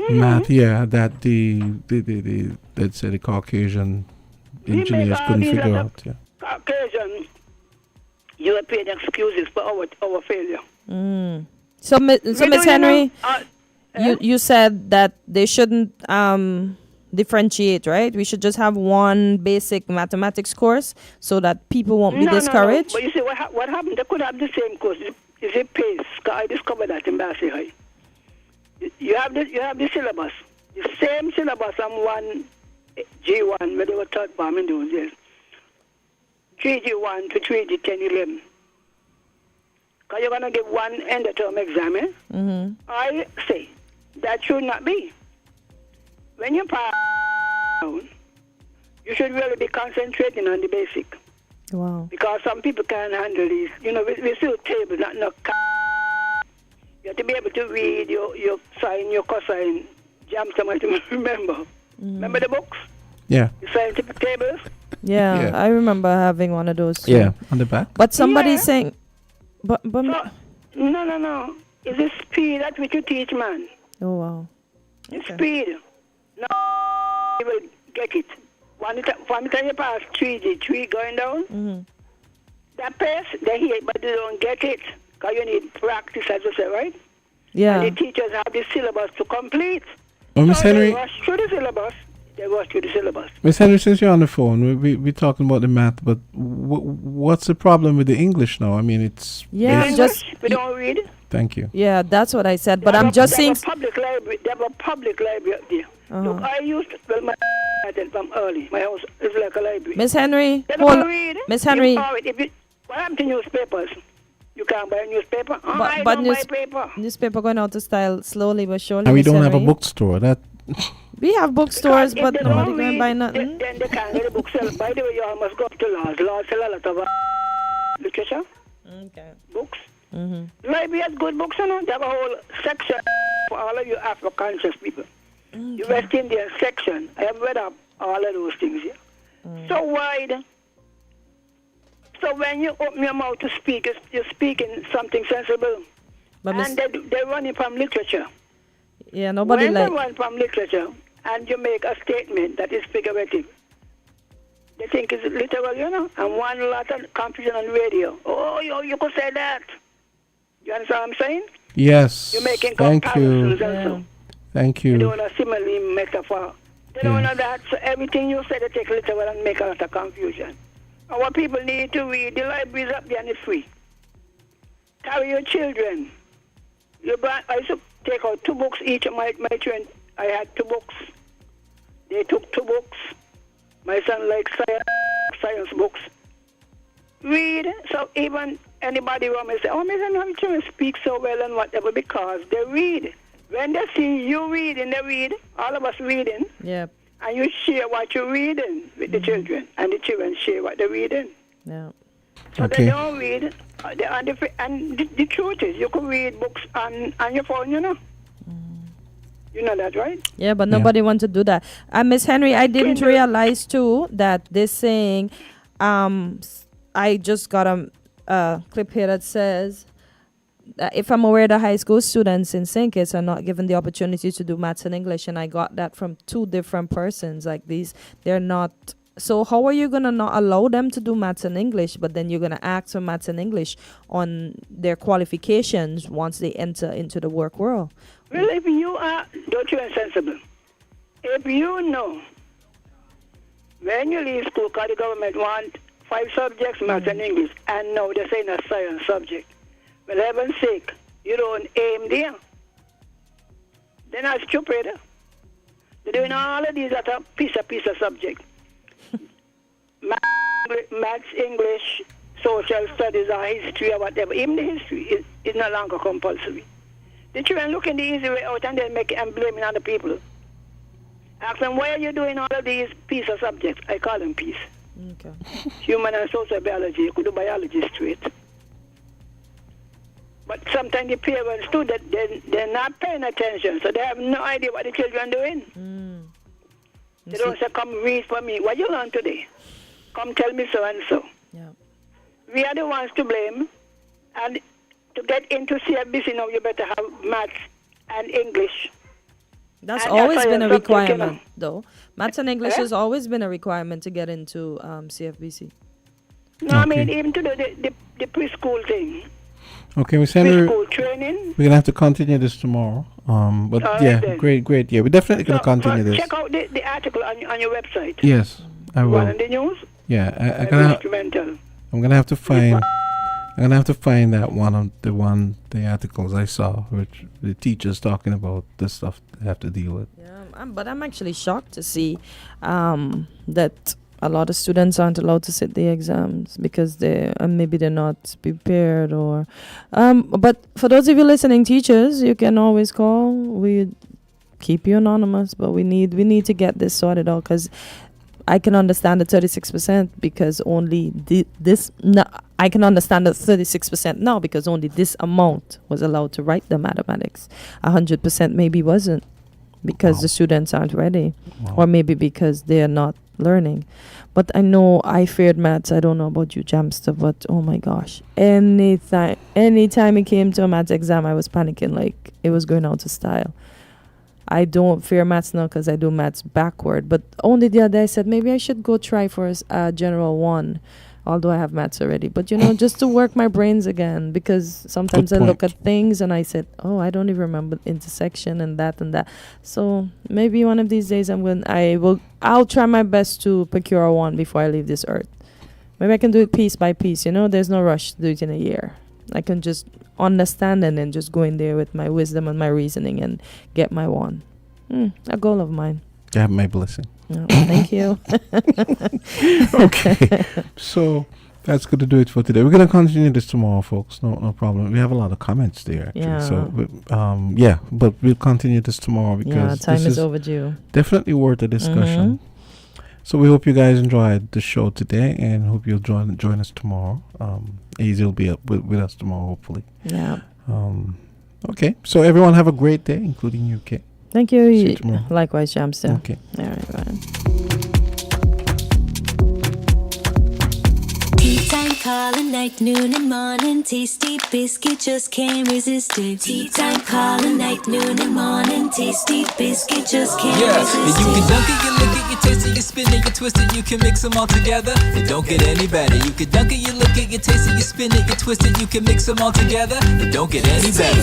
math. Yeah, that let's say the Caucasian engineers couldn't figure out. Yeah. Caucasian European excuses for our failure. So Miss Henry, you said that they shouldn't differentiate, right? We should just have one basic mathematics course so that people won't be discouraged. No. But you see, what happened? They could have the same course. Is it pace? I discovered that in Bassi High. You have the syllabus, the same syllabus on 1G1 where they were taught bomb in those days. 3G1 to 3G 10, 11. Because you're going to give one end of term exam, eh? I say that should not be. When you pass down, you should really be concentrating on the basic. Wow. Because some people can't handle these. You know, we still table, not no. You have to be able to read your sine, your cosine, geometry to remember. Remember the books? Yeah. The scientific tables? Yeah, I remember having one of those too. Yeah, on the back. But somebody's saying, but no. It's the speed at which you teach, man. Oh wow. The speed. No, you will get it. One time you pass 3 going down, that pace, they hear it, but they don't get it. Because you need practice, as you say, right? Yeah. And the teachers have the syllabus to complete. Well, Miss Henry. They rush through the syllabus. Miss Henry, since you're on the phone, we're talking about the math, but what's the problem with the English now? I mean, it's... Yeah, we don't read. Thank you. Yeah, that's what I said, but I'm just saying... They have a public library up there. Look, I used to... Well, from early. My house is like a library. Miss Henry, they don't read. Miss Henry... What happened to newspapers? You can't buy a newspaper? But buy paper. Newspaper going out of style slowly but surely. And we don't have a bookstore. We have bookstores, but nobody going to buy nothing. Then they can't get the book sell. By the way, you almost go up to Laws. Laws sell a lot of literature. Okay. Books. Library has good books, you know. They have a whole section for all of you Afro-conscious people. The West Indian section. I have read up all of those things here. So wide. So when you open your mouth to speak, you're speaking something sensible. And they're running from literature. Yeah, nobody when like. someone from literature and you make a statement that is figurative, they think it's literal, you know, and one lot of confusion on radio. Oh, you could say that. You understand what I'm saying? Yes. You're making Thank comparisons you. also. Thank You're you. doing a simile metaphor. They don't know that, so everything you say they take literal and make a lot of confusion. Our people need to read. The library's up there and it's free. Carry your children. I used to take out 2 books each of my children. I had 2 books. They took 2 books. My son likes science books. Read. So even anybody around me say, oh, my son, your children speak so well and whatever, because they read. When they see you reading, they read. All of us reading. Yeah. And you share what you're reading with the children. And the children share what they're reading. Yeah. So they don't read. And the truth is, you could read books on your phone, you know. You know that, right? Yeah, but nobody wants to do that. Miss Henry, I didn't realize too that this saying, I just got a clip here that says, if I'm aware the high school students in St. Kitts are not given the opportunity to do maths and English, and I got that from 2 different persons. Like they're not. So how are you going to not allow them to do maths and English, but then you're going to ask for maths and English on their qualifications once they enter into the work world? Well, if you are, don't you insensible? If you know, when you leave school, because the government want 5 subjects, maths and English, and now they're saying a science subject. For heaven's sake, you don't aim there. They're not stupid. They're doing all of these at a piece of subject. Maths, English, social studies, or history, or whatever. Even the history is no longer compulsory. The children look in the easy way out and then and blaming other people. Ask them, why are you doing all of these piece of subjects? I call them piece. Okay. Human and social biology. You could do biology straight. But sometimes the parents too, they're not paying attention, so they have no idea what the children are doing. They don't say, come read for me. What you learn today? Come tell me so and so. Yeah. We are the ones to blame. And to get into CFBC now, you better have maths and English. That's and always been a subject, requirement, though. Maths and English has always been a requirement to get into CFBC. No, I mean, even to the preschool thing. Okay, Miss Henry, Preschool training. we're going to have to continue this tomorrow. But yeah, then. great. Yeah, we're definitely going to continue this. Check out the article on your website. Yes, I will. One in the news. Yeah, Instrumental. I'm gonna have to find. I'm gonna have to find that the articles I saw, which the teachers talking about the stuff they have to deal with. Yeah, but I'm actually shocked to see that a lot of students aren't allowed to sit the exams because maybe they're not prepared or. But for those of you listening, teachers, you can always call. We keep you anonymous, but we need to get this sorted out because. I can understand the 36% because only I can understand the 36% now because only this amount was allowed to write the mathematics. 100% maybe wasn't because the students aren't ready or maybe because they're not learning. But I know I feared maths. I don't know about you, Jamster, but oh my gosh. Anytime it came to a maths exam, I was panicking like it was going out of style. I don't fear maths now because I do maths backward. But only the other day I said maybe I should go try for a general 1, although I have maths already. But, just to work my brains again because sometimes I look at things and I said, oh, I don't even remember intersection and that and that. So maybe one of these days I'll try my best to procure a 1 before I leave this earth. Maybe I can do it piece by piece. There's no rush to do it in a year. I can just understand and then just go in there with my wisdom and my reasoning and get my 1. A goal of mine. You have my blessing. Oh, thank you. Okay, so that's going to do it for today. We're going to continue this tomorrow, folks. No problem. We have a lot of comments there, actually. Yeah. So, but we'll continue this tomorrow because time is overdue. Definitely worth a discussion. So we hope you guys enjoyed the show today and hope you'll join us tomorrow. Easy will be up with us tomorrow, hopefully. Yeah. Okay. So everyone have a great day, including UK. Thank you. See you tomorrow. Likewise, Jamster. Okay. All right, bye. Tea time, calling night, noon and morning. Tasty biscuit, just can't resist it. Tea time, calling night, noon and morning. Tasty biscuit, just can't resist it. You can dunk it, you lick it, you taste it, you spin it, you twist it, you can mix them all together. It don't get any better. You can dunk it, you lick it, you taste it, you spin it, you twist it, you can mix them all together. It don't get any better.